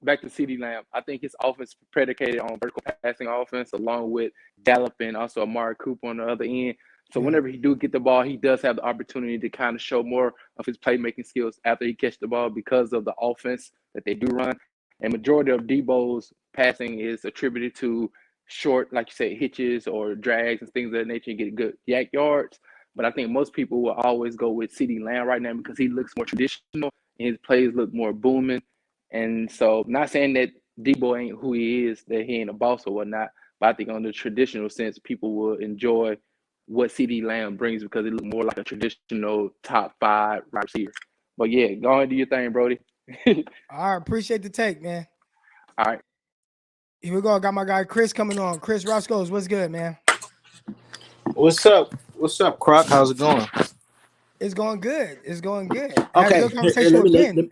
back to CeeDee Lamb. I think his offense predicated on vertical passing offense along with Gallup and also Amari Cooper on the other end. So whenever he do get the ball, he does have the opportunity to kind of show more of his playmaking skills after he catches the ball because of the offense that they do run. And majority of Deebo's passing is attributed to short, like you said, hitches or drags and things of that nature and get good yak yards. But I think most people will always go with CeeDee Lamb right now because he looks more traditional and his plays look more booming. And so, not saying that Deebo ain't who he is, that he ain't a boss or whatnot, but I think on the traditional sense, people will enjoy what CeeDee Lamb brings because it looks more like a traditional top 5 wide receiver. But yeah, go ahead and do your thing, Brody. I appreciate the take, man. All right. Here we go. I got my guy Chris coming on. Chris Roscoe's, what's good, man? What's up? What's up, Croc? How's it going? It's going good. It's going good. I had a Okay, good conversation with Ben.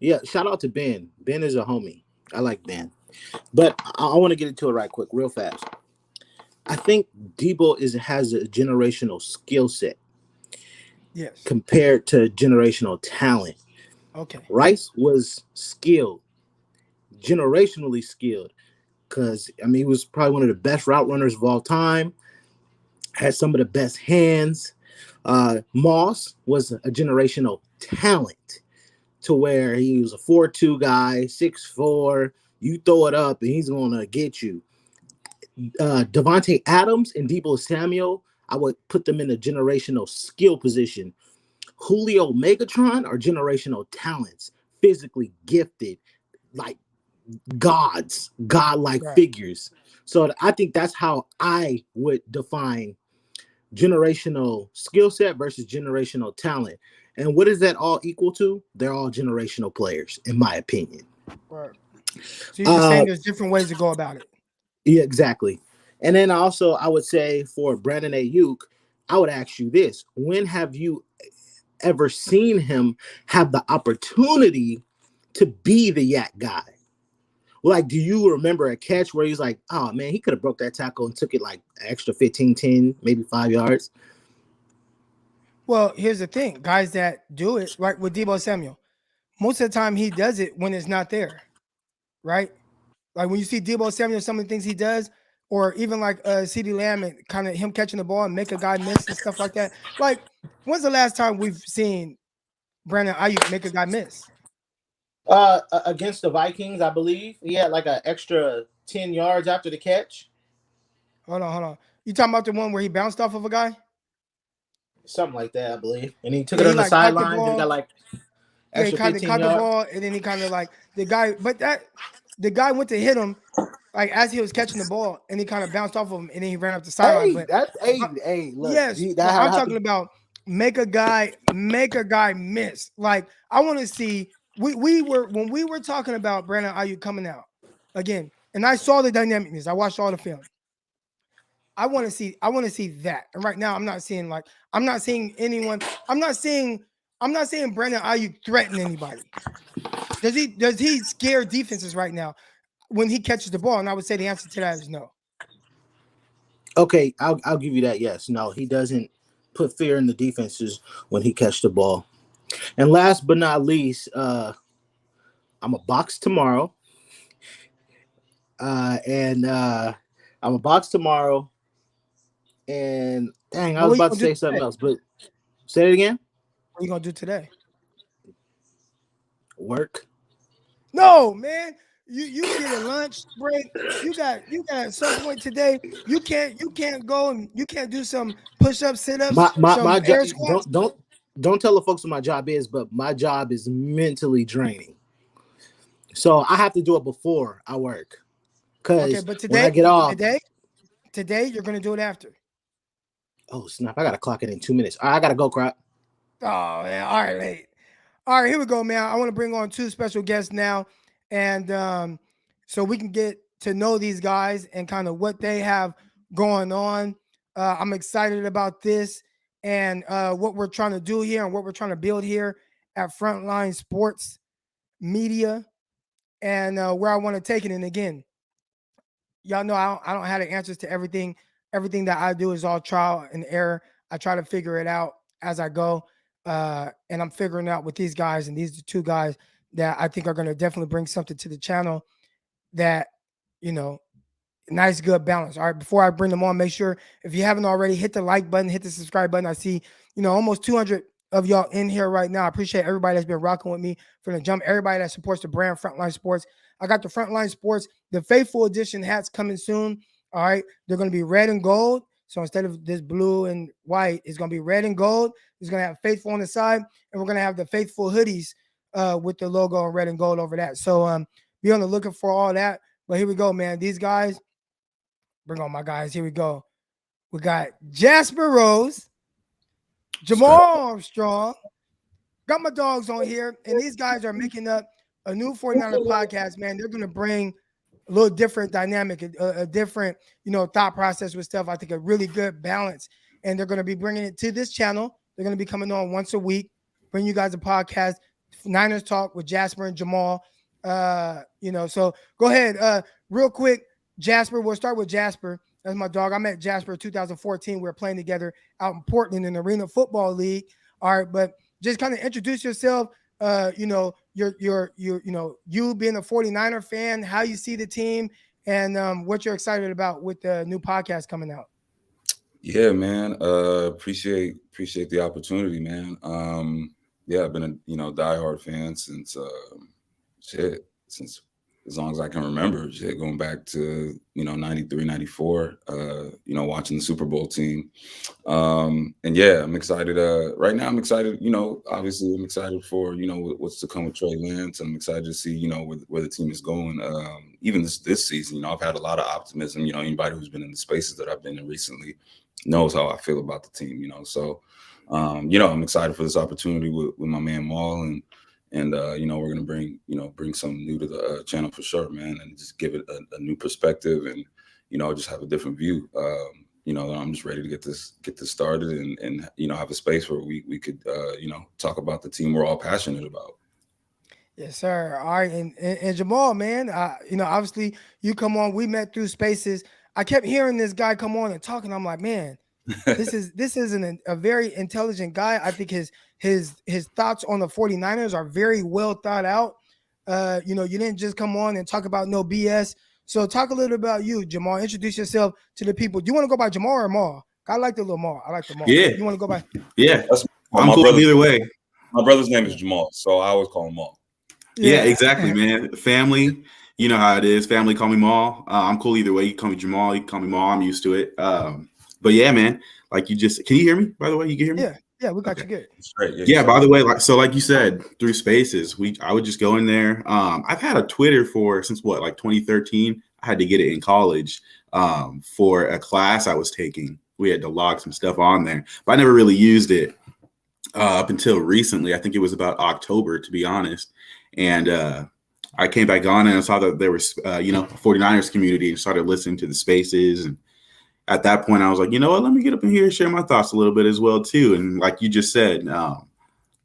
yeah, shout out to Ben. Ben is a homie. I like Ben. But I want to get into it right quick, real fast. I think Deebo has a generational skill set. Yes. Compared to generational talent. Okay. Rice was skilled, generationally skilled, because he was probably one of the best route runners of all time. Had some of the best hands. Moss was a generational talent to where he was a 4'2" guy, 6'4". You throw it up and he's gonna get you. Devontae Adams and Deebo Samuel, I would put them in a generational skill position. Julio Megatron are generational talents, physically gifted, like godlike figures. So I think that's how I would define generational skill set versus generational talent. And what is that all equal to? They're all generational players, in my opinion. Right. So you're just saying there's different ways to go about it. Yeah, exactly. And then also, I would say for Brandon Ayuk, I would ask you this: when have you ever seen him have the opportunity to be the yak guy? Like, do you remember a catch where he's like, oh man, he could have broke that tackle and took it like an extra 15, 10, maybe 5 yards? Well, here's the thing. Guys that do it, right, with Deebo Samuel, most of the time he does it when it's not there, right? Like when you see Deebo Samuel, some of the things he does, or even like CeeDee Lamb and kind of him catching the ball and make a guy miss and stuff like that. Like, when's the last time we've seen Brandon Ayuk make a guy miss? Against the Vikings, I believe he had like an extra 10 yards after the catch. Hold on. You talking about the one where he bounced off of a guy? Something like that, I believe. And he took it on the sideline and got like extra he kind of 15 caught the yards. ball, and then he kind of like the guy went to hit him like as he was catching the ball, and he kind of bounced off of him, and then he ran up the sideline. Look, yes, I'm talking about make a guy miss. Like I want to see. When we were talking about Brandon Ayuk coming out again, and I saw the dynamicness. I watched all the film. I want to see that. And right now, I'm not seeing anyone. I'm not seeing Brandon Ayuk threaten anybody. Does he scare defenses right now when he catches the ball? And I would say the answer to that is no. Okay, I'll give you that. Yes, no, he doesn't put fear in the defenses when he catches the ball. And last but not least, I'm a box tomorrow. And I'm a box tomorrow. And dang, I was about to say something else, but say it again. What are you gonna do today? Work. No, man. You get a lunch break. You got at some point today. You can't go and you can't do some push-ups, sit-ups, my air job. squats. Don't tell the folks what my job is, but my job is mentally draining. So I have to do it before I work. Because but today, when I get off, today you're gonna do it after. Oh snap! I gotta clock it in 2 minutes. I gotta go, crap. Oh man! All right, here we go, man. I want to bring on 2 special guests now, and so we can get to know these guys and kind of what they have going on. I'm excited about this and what we're trying to do here and what we're trying to build here at Frontline Sports Media, and where I want to take it. And again, y'all know I don't have the answers to everything. Everything that I do is all trial and error. I try to figure it out as I go. And I'm figuring out with these guys, and these are 2 guys that I think are going to definitely bring something to the channel that, nice, good balance. All right. Before I bring them on, make sure if you haven't already, hit the like button, hit the subscribe button. I see, almost 200 of y'all in here right now. I appreciate everybody that's been rocking with me from the jump. Everybody that supports the brand Frontline Sports. I got the Frontline Sports, the Faithful Edition hats coming soon. All right. They're going to be red and gold. So instead of this blue and white, it's going to be red and gold. It's going to have Faithful on the side, and we're going to have the Faithful hoodies with the logo in red and gold over that. So be on the lookout for all that. But here we go, man. These guys, bring on my guys. Here we go. We got Jasper Rose, Jamal Armstrong. Got my dogs on here, and these guys are making up a new 49er podcast, man. They're going to bring a little different dynamic, a different, thought process with stuff. I think a really good balance, and they're going to be bringing it to this channel. They're going to be coming on once a week, bring you guys a podcast, Niners Talk with Jasper and Jamal. So go ahead, real quick, Jasper. We'll start with Jasper. That's my dog. I met Jasper in 2014. We were playing together out in Portland in the Arena Football League. All right, but just kind of introduce yourself. You being a 49er fan, how you see the team, and what you're excited about with the new podcast coming out. Yeah, man. Appreciate the opportunity, man. I've been a diehard fan since since as long as I can remember. Going back to 93, 94. Watching the Super Bowl team. I'm excited. Right now, I'm excited. Obviously, I'm excited for what's to come with Trey Lance. I'm excited to see where the team is going. Even this season, I've had a lot of optimism. Anybody who's been in the spaces that I've been in recently knows how I feel about the team. So I'm excited for this opportunity with my man Maul, and we're gonna bring something new to the channel for sure, man, and just give it a new perspective, and just have a different view. I'm just ready to get this started, and have a space where we could talk about the team we're all passionate about. Yes, sir. All right, and Jamal, man, obviously you come on. We met through spaces. I kept hearing this guy come on and talking. I'm like, man, this is a very intelligent guy. I think his thoughts on the 49ers are very well thought out. You didn't just come on and talk about no BS. So talk a little about you, Jamal. Introduce yourself to the people. Do you want to go by Jamal or Maul? I like the little Maul. I like the Maul. Yeah. You want to go by? Yeah. I'm cool either way. My brother's name is Jamal, so I always call him Maul. Yeah, exactly, man. Family, you know how it is. Family call me Maul. I'm cool either way. You can call me Jamal. You can call me Maul. I'm used to it. But yeah, man, like can you hear me, by the way? You can hear me? Yeah, we got you good. Great. Yeah, by the way, like you said, through spaces, I would just go in there. I've had a Twitter since 2013. I had to get it in college for a class I was taking. We had to log some stuff on there, but I never really used it up until recently. I think it was about October, to be honest. And I came back on and I saw that there was, a 49ers community, and started listening to the spaces. And at that point, I was like, you know what, let me get up in here and share my thoughts a little bit as well, too. And like you just said,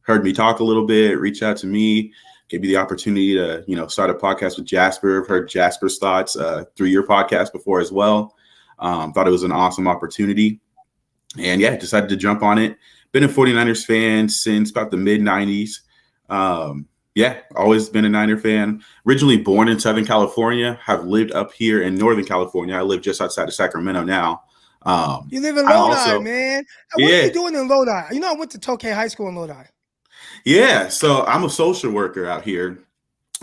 heard me talk a little bit, reach out to me, gave me the opportunity to, start a podcast with Jasper. I've heard Jasper's thoughts through your podcast before as well. Thought it was an awesome opportunity. And yeah, decided to jump on it. Been a 49ers fan since about the mid-90s. Always been a Niner fan. Originally born in Southern California, have lived up here in Northern California. I live just outside of Sacramento now. You live in Lodi, man. What are you doing in Lodi? I went to Tokay High School in Lodi. Yeah, so I'm a social worker out here.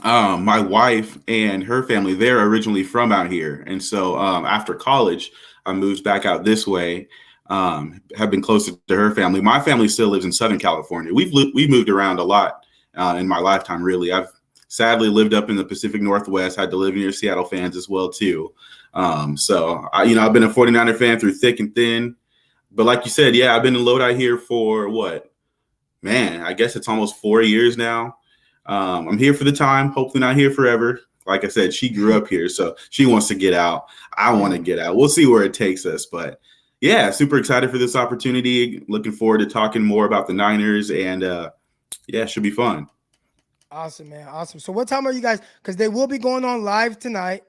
My wife and her family, they're originally from out here. And so after college, I moved back out this way. Have been closer to her family. My family still lives in Southern California. We've moved around a lot in my lifetime, really. I've sadly lived up in the Pacific Northwest, had to live near Seattle fans as well, too. I've been a 49er fan through thick and thin. But like you said, yeah, I've been in Lodi here for I guess it's almost 4 years now. I'm here for the time, hopefully not here forever. Like I said, she grew up here, so she wants to get out. I want to get out. We'll see where it takes us. But yeah, super excited for this opportunity. Looking forward to talking more about the Niners, and it should be fun. Awesome, man. Awesome. So what time are you guys? Because they will be going on live tonight,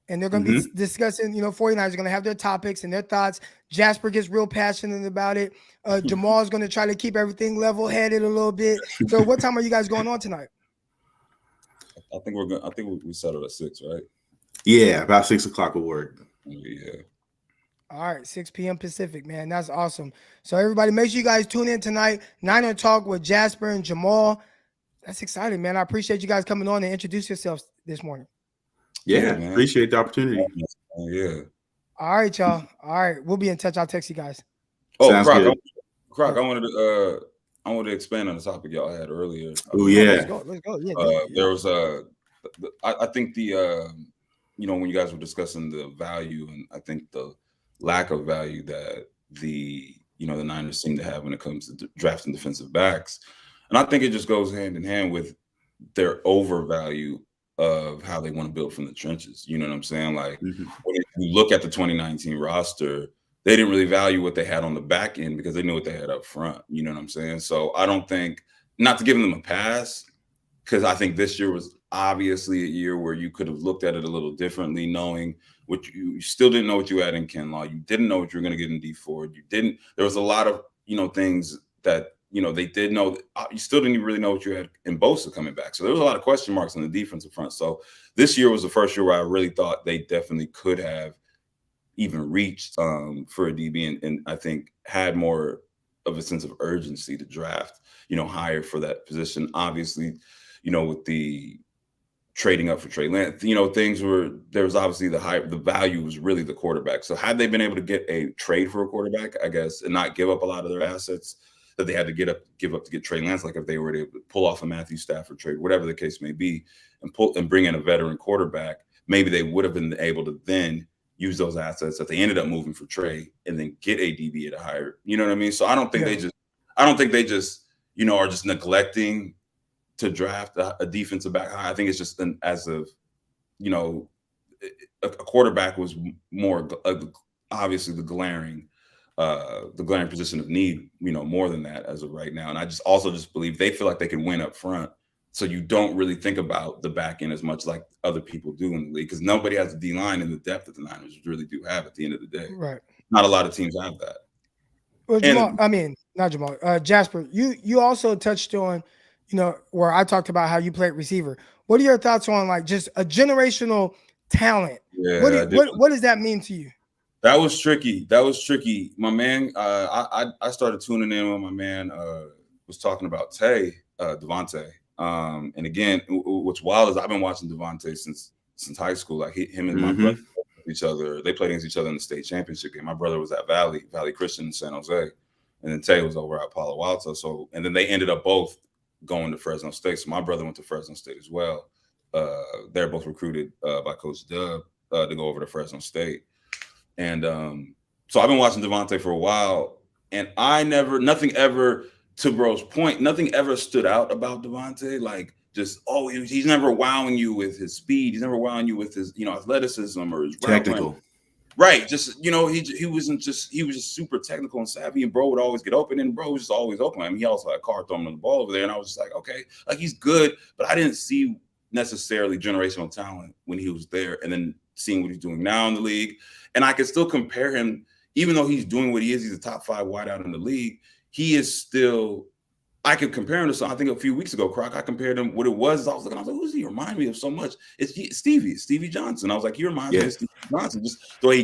and they're going to be discussing, 49ers are going to have their topics and their thoughts. Jasper gets real passionate about it. Jamal is going to try to keep everything level-headed a little bit. So what time are you guys going on tonight? I think we settled at 6, right? Yeah, about 6 o'clock will work. Yeah. All right, 6 p.m. Pacific, man. That's awesome. So everybody, make sure you guys tune in tonight. Niner Talk with Jasper and Jamal. That's exciting, man. I appreciate you guys coming on and introduce yourselves this morning. Yeah, man. appreciate the opportunity. Yeah. All right, y'all. All right, we'll be in touch. I'll text you guys. Oh, Sounds good. Croc, I wanted to expand on the topic y'all had earlier. Oh yeah. Let's go. Yeah, There was I think when you guys were discussing the value, and I think the lack of value that the Niners seem to have when it comes to drafting defensive backs, and I think it just goes hand in hand with their overvalue of how they want to build from the trenches. You know what I'm saying? Like when you look at the 2019 roster, they didn't really value what they had on the back end because they knew what they had up front. You know what I'm saying? So I don't think, not to give them a pass, because I think this year was obviously a year where you could have looked at it a little differently, knowing what you still didn't know what you had in Kinlaw. You didn't know what you were going to get in D Ford. There was a lot of, things that, they did know. You still didn't really know what you had in Bosa coming back. So there was a lot of question marks on the defensive front. So this year was the first year where I really thought they definitely could have even reached for a DB and I think had more of a sense of urgency to draft, higher for that position. Obviously, with the trading up for Trey Lance, there was obviously the value was really the quarterback. So had they been able to get a trade for a quarterback, I guess, and not give up a lot of their assets that they had to give up to get Trey Lance, like if they were able to pull off a Matthew Stafford trade, whatever the case may be, and bring in a veteran quarterback, maybe they would have been able to then use those assets that they ended up moving for Trey and then get a DB at a higher, you know what I mean? So I don't think they just, are just neglecting to draft a defensive back high. I think it's just a quarterback was more obviously the glaring position of need, more than that as of right now. And I just believe they feel like they can win up front. So you don't really think about the back end as much like other people do in the league because nobody has the D line and the depth that the Niners really do have at the end of the day. Right. Not a lot of teams have that. Well, not Jamal. Jasper, you also touched on, where I talked about how you played receiver. What are your thoughts on like just a generational talent? Yeah. What does that mean to you? That was tricky. My man, I started tuning in when my man was talking about Devontae. And again, what's wild is I've been watching Devontae since high school. Like him and my brother each other. They played against each other in the state championship game. My brother was at Valley Christian in San Jose, and then Tay was over at Palo Alto. So, and then they ended up both going to Fresno State. So my brother went to Fresno State as well. They're both recruited by Coach Dub to go over to Fresno State. And so I've been watching Devontae for a while, and nothing ever, to Bro's point, nothing ever stood out about Devontae. Like just, he's never wowing you with his speed. He's never wowing you with his, athleticism or his technical. Right. Just, he was just super technical and savvy, and Bro would always get open, and Bro was just always open. I mean, he also had Carr throwing the ball over there, and I was just like, okay, like he's good, but I didn't see necessarily generational talent when he was there, and then seeing what he's doing now in the league. And I can still compare him, even though he's doing what he is, he's a top 5 wideout in the league. He is still, I could compare him to something. I think a few weeks ago, Croc, I compared him. What it was, I was like, who does he remind me of so much? It's Stevie Johnson. I was like, he reminds me of Stevie Johnson. Just the way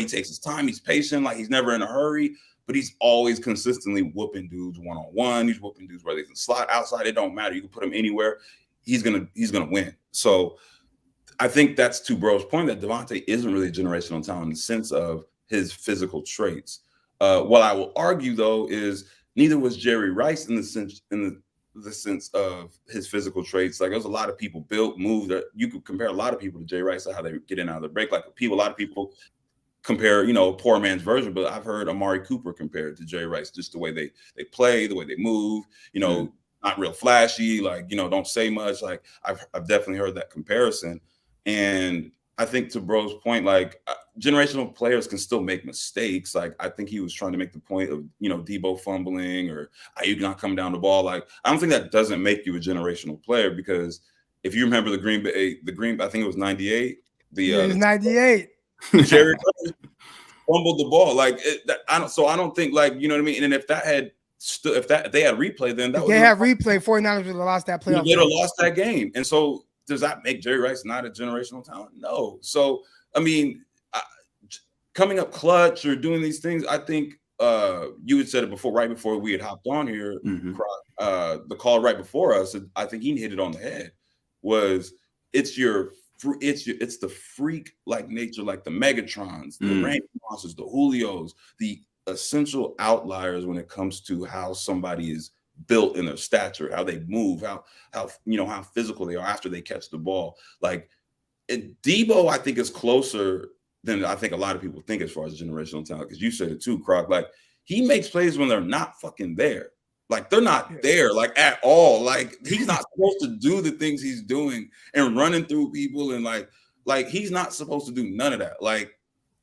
he takes his time, he's patient, like he's never in a hurry, but he's always consistently whooping dudes one-on-one. He's whooping dudes where they can slot outside. It don't matter. You can put him anywhere. He's gonna win. So I think that's to Bro's point that Devontae isn't really a generational talent in the sense of his physical traits. What I will argue though is neither was Jerry Rice in the sense of his physical traits. Like there's a lot of people moved. You could compare a lot of people to Jerry Rice, how they get in out of the break. Like a lot of people compare, poor man's version, but I've heard Amari Cooper compared to Jerry Rice, just the way they play, the way they move, not real flashy, like, don't say much. Like I've definitely heard that comparison. And I think to Bro's point, like generational players can still make mistakes. Like I think he was trying to make the point of, Deebo fumbling or Ayuk not coming down the ball. Like I don't think that doesn't make you a generational player, because if you remember the Green Bay, I think it was 98. It was 98. Jerry fumbled the ball. Like I don't think, like, you know what I mean. And if that had if they had replay, then that they had replay. 49ers would have lost that playoff. They would have lost that game. And so does that make Jerry Rice not a generational talent? No. So I mean, coming up clutch or doing these things. I think you had said it before, right before we had hopped on here. The call right before us, I think he hit it on the head. Was it's the freak like nature, like the Megatrons, the Randy Mosses, the Julios, the essential outliers when it comes to how somebody is built in their stature, how they move, how physical they are after they catch the ball. Like, and Deebo, I think, is closer than I think a lot of people think as far as generational talent, because you said it too, Croc. Like, he makes plays when they're not fucking there. Like, they're not there, like, at all. Like, he's not supposed to do the things he's doing and running through people, and like he's not supposed to do none of that. Like,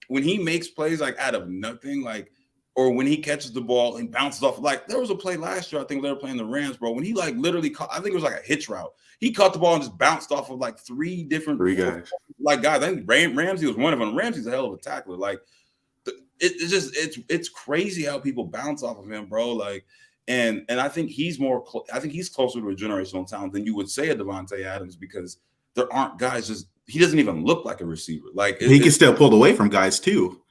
when he makes plays like out of nothing, like, or when he catches the ball and bounces off, like there was a play last year, I think they were playing the Rams, bro, when he like literally caught, I think it was like a hitch route. He caught the ball and just bounced off of like three guys. Like, guys, I think Ramsey was one of them. Ramsey's a hell of a tackler. Like, it's crazy how people bounce off of him, bro. Like, and I think he's I think he's closer to a generational talent than you would say a Devontae Adams, because there aren't guys he doesn't even look like a receiver. Like, he can still pull away from guys too.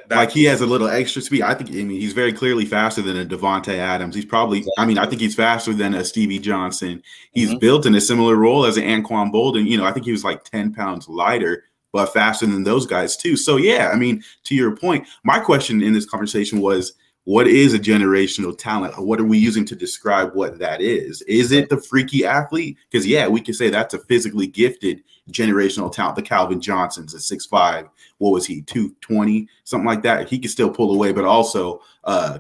Like, he has a little extra speed. I mean, he's very clearly faster than a Devontae Adams. He's probably, I mean, I think he's faster than a Stevie Johnson. He's built in a similar role as an Anquan Bolden. You know, I think he was like 10 pounds lighter, but faster than those guys too. So, yeah, I mean, to your point, my question in this conversation was, what is a generational talent? What are we using to describe what that is? Is it the freaky athlete? Because, yeah, we can say that's a physically gifted generational talent. The Calvin Johnsons at 6'5", what was he, 220, something like that? He could still pull away, but also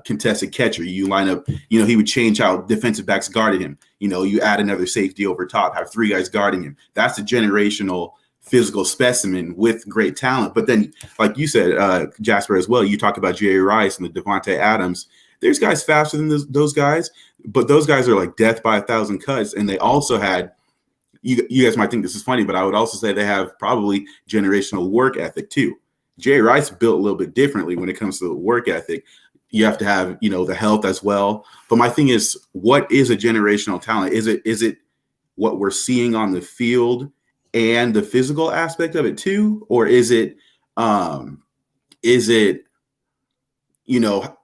contested catcher. You line up, you know, he would change how defensive backs guarded him. You know, you add another safety over top, have three guys guarding him. That's a generational physical specimen with great talent. But then, like you said, Jasper, as well, you talk about Jerry Rice and the Devontae Adams. There's guys faster than those guys, but those guys are like death by 1,000 cuts. And they also had, you guys might think this is funny, but I would also say they have probably generational work ethic too. Jerry Rice built a little bit differently when it comes to work ethic. You have to have, you know, the health as well. But my thing is, what is a generational talent? Is it what we're seeing on the field and the physical aspect of it too? Or is it, you know,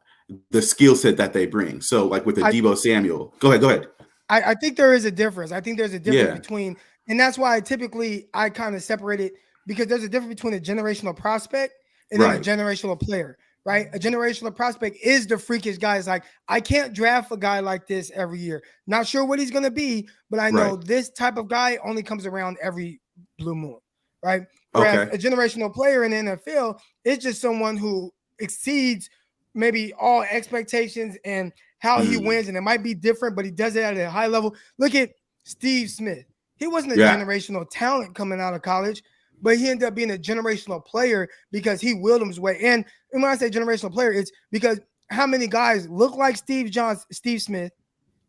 the skill set that they bring? So like with the Deebo Samuel, go ahead. I think there is a difference. I think there's a difference between, and that's why I kind of separate it, because there's a difference between a generational prospect and then a generational player, right? A generational prospect is the freakish guy. It's like, I can't draft a guy like this every year. Not sure what he's going to be, but I know this type of guy only comes around every blue moon, right? Whereas a generational player in the NFL is just someone who exceeds maybe all expectations and how he wins, and it might be different, but he does it at a high level. Look at Steve Smith. He wasn't a generational talent coming out of college, but he ended up being a generational player because he willed his way. And when I say generational player, it's because how many guys look like Steve Smith?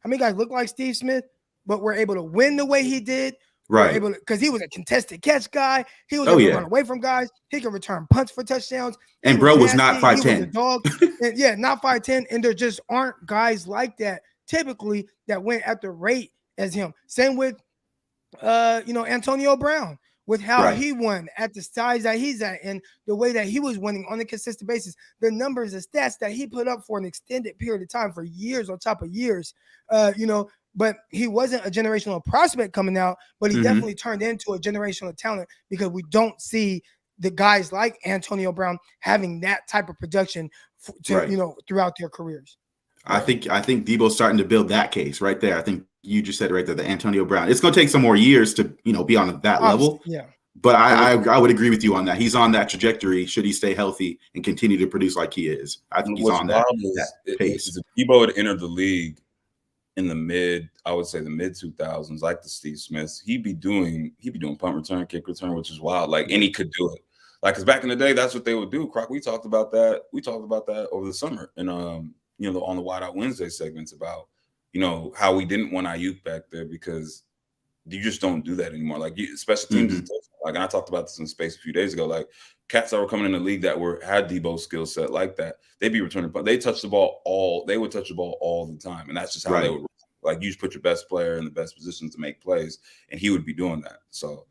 How many guys look like Steve Smith, but were able to win the way he did? Right, because he was a contested catch guy. He was able to run away from guys. He can return punts for touchdowns. And bro was not 5'10". He was a dog. And, not 5'10". And there just aren't guys like that typically that went at the rate as him. Same with, Antonio Brown, with how he won at the size that he's at and the way that he was winning on a consistent basis. The numbers, the stats that he put up for an extended period of time, for years on top of years, but he wasn't a generational prospect coming out, but he definitely turned into a generational talent, because we don't see the guys like Antonio Brown having that type of production throughout their careers. I think Deebo's starting to build that case right there. I think you just said it right there, the Antonio Brown. It's going to take some more years to, be on that level. Yeah. But I would agree with you on that. He's on that trajectory. Should he stay healthy and continue to produce like he is? I think he's on that pace. If Deebo had entered the league in the mid 2000s, like the Steve Smiths, he'd be doing punt return, kick return, which is wild. Like, and he could do it. Like, because back in the day, that's what they would do. Croc, we talked about that. We talked about that over the summer, and on the Wide Out Wednesday segments about how we didn't want Ayuk back there, because you just don't do that anymore. Like, special teams is different. Like, and I talked about this in space a few days ago. Like, cats that were coming in the league that had Deebo's skill set like that, they'd be returning, but they would touch the ball all the time, and that's just how they would. Like, you just put your best player in the best positions to make plays, and he would be doing that. So,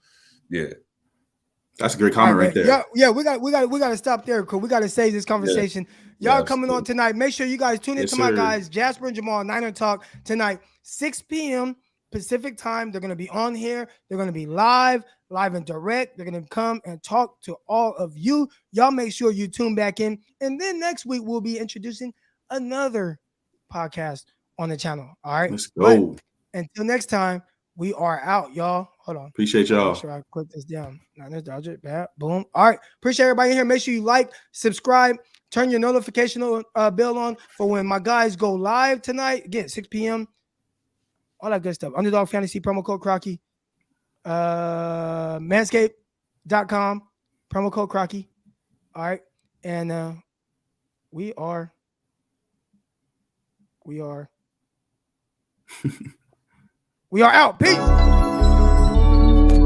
yeah. That's a great comment right there. Yeah, we got to stop there because we got to save this conversation. Y'all coming on tonight. Make sure you guys tune in to my guys, Jasper and Jamal, Niner Talk tonight, 6 p.m. Pacific time. They're going to be on here. They're going to be live and direct. They're going to come and talk to all of you. Y'all make sure you tune back in. And then next week, we'll be introducing another podcast on the channel. All right. Let's go. But until next time, we are out, y'all. Hold on. Appreciate y'all. Make sure I click this down. Boom. All right. Appreciate everybody in here. Make sure you like, subscribe, turn your notification bell on for when my guys go live tonight. Again, 6 p.m. All that good stuff. Underdog Fantasy, promo code Crocky. Manscaped.com, promo code Crocky. All right. And we are out. Peace.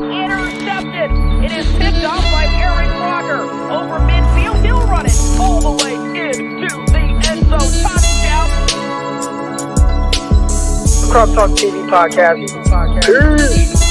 Intercepted. It is picked off by Aaron Rodgers over midfield. He'll run it all the way into the end zone. Touchdown. Crop Talk TV podcast. Peace.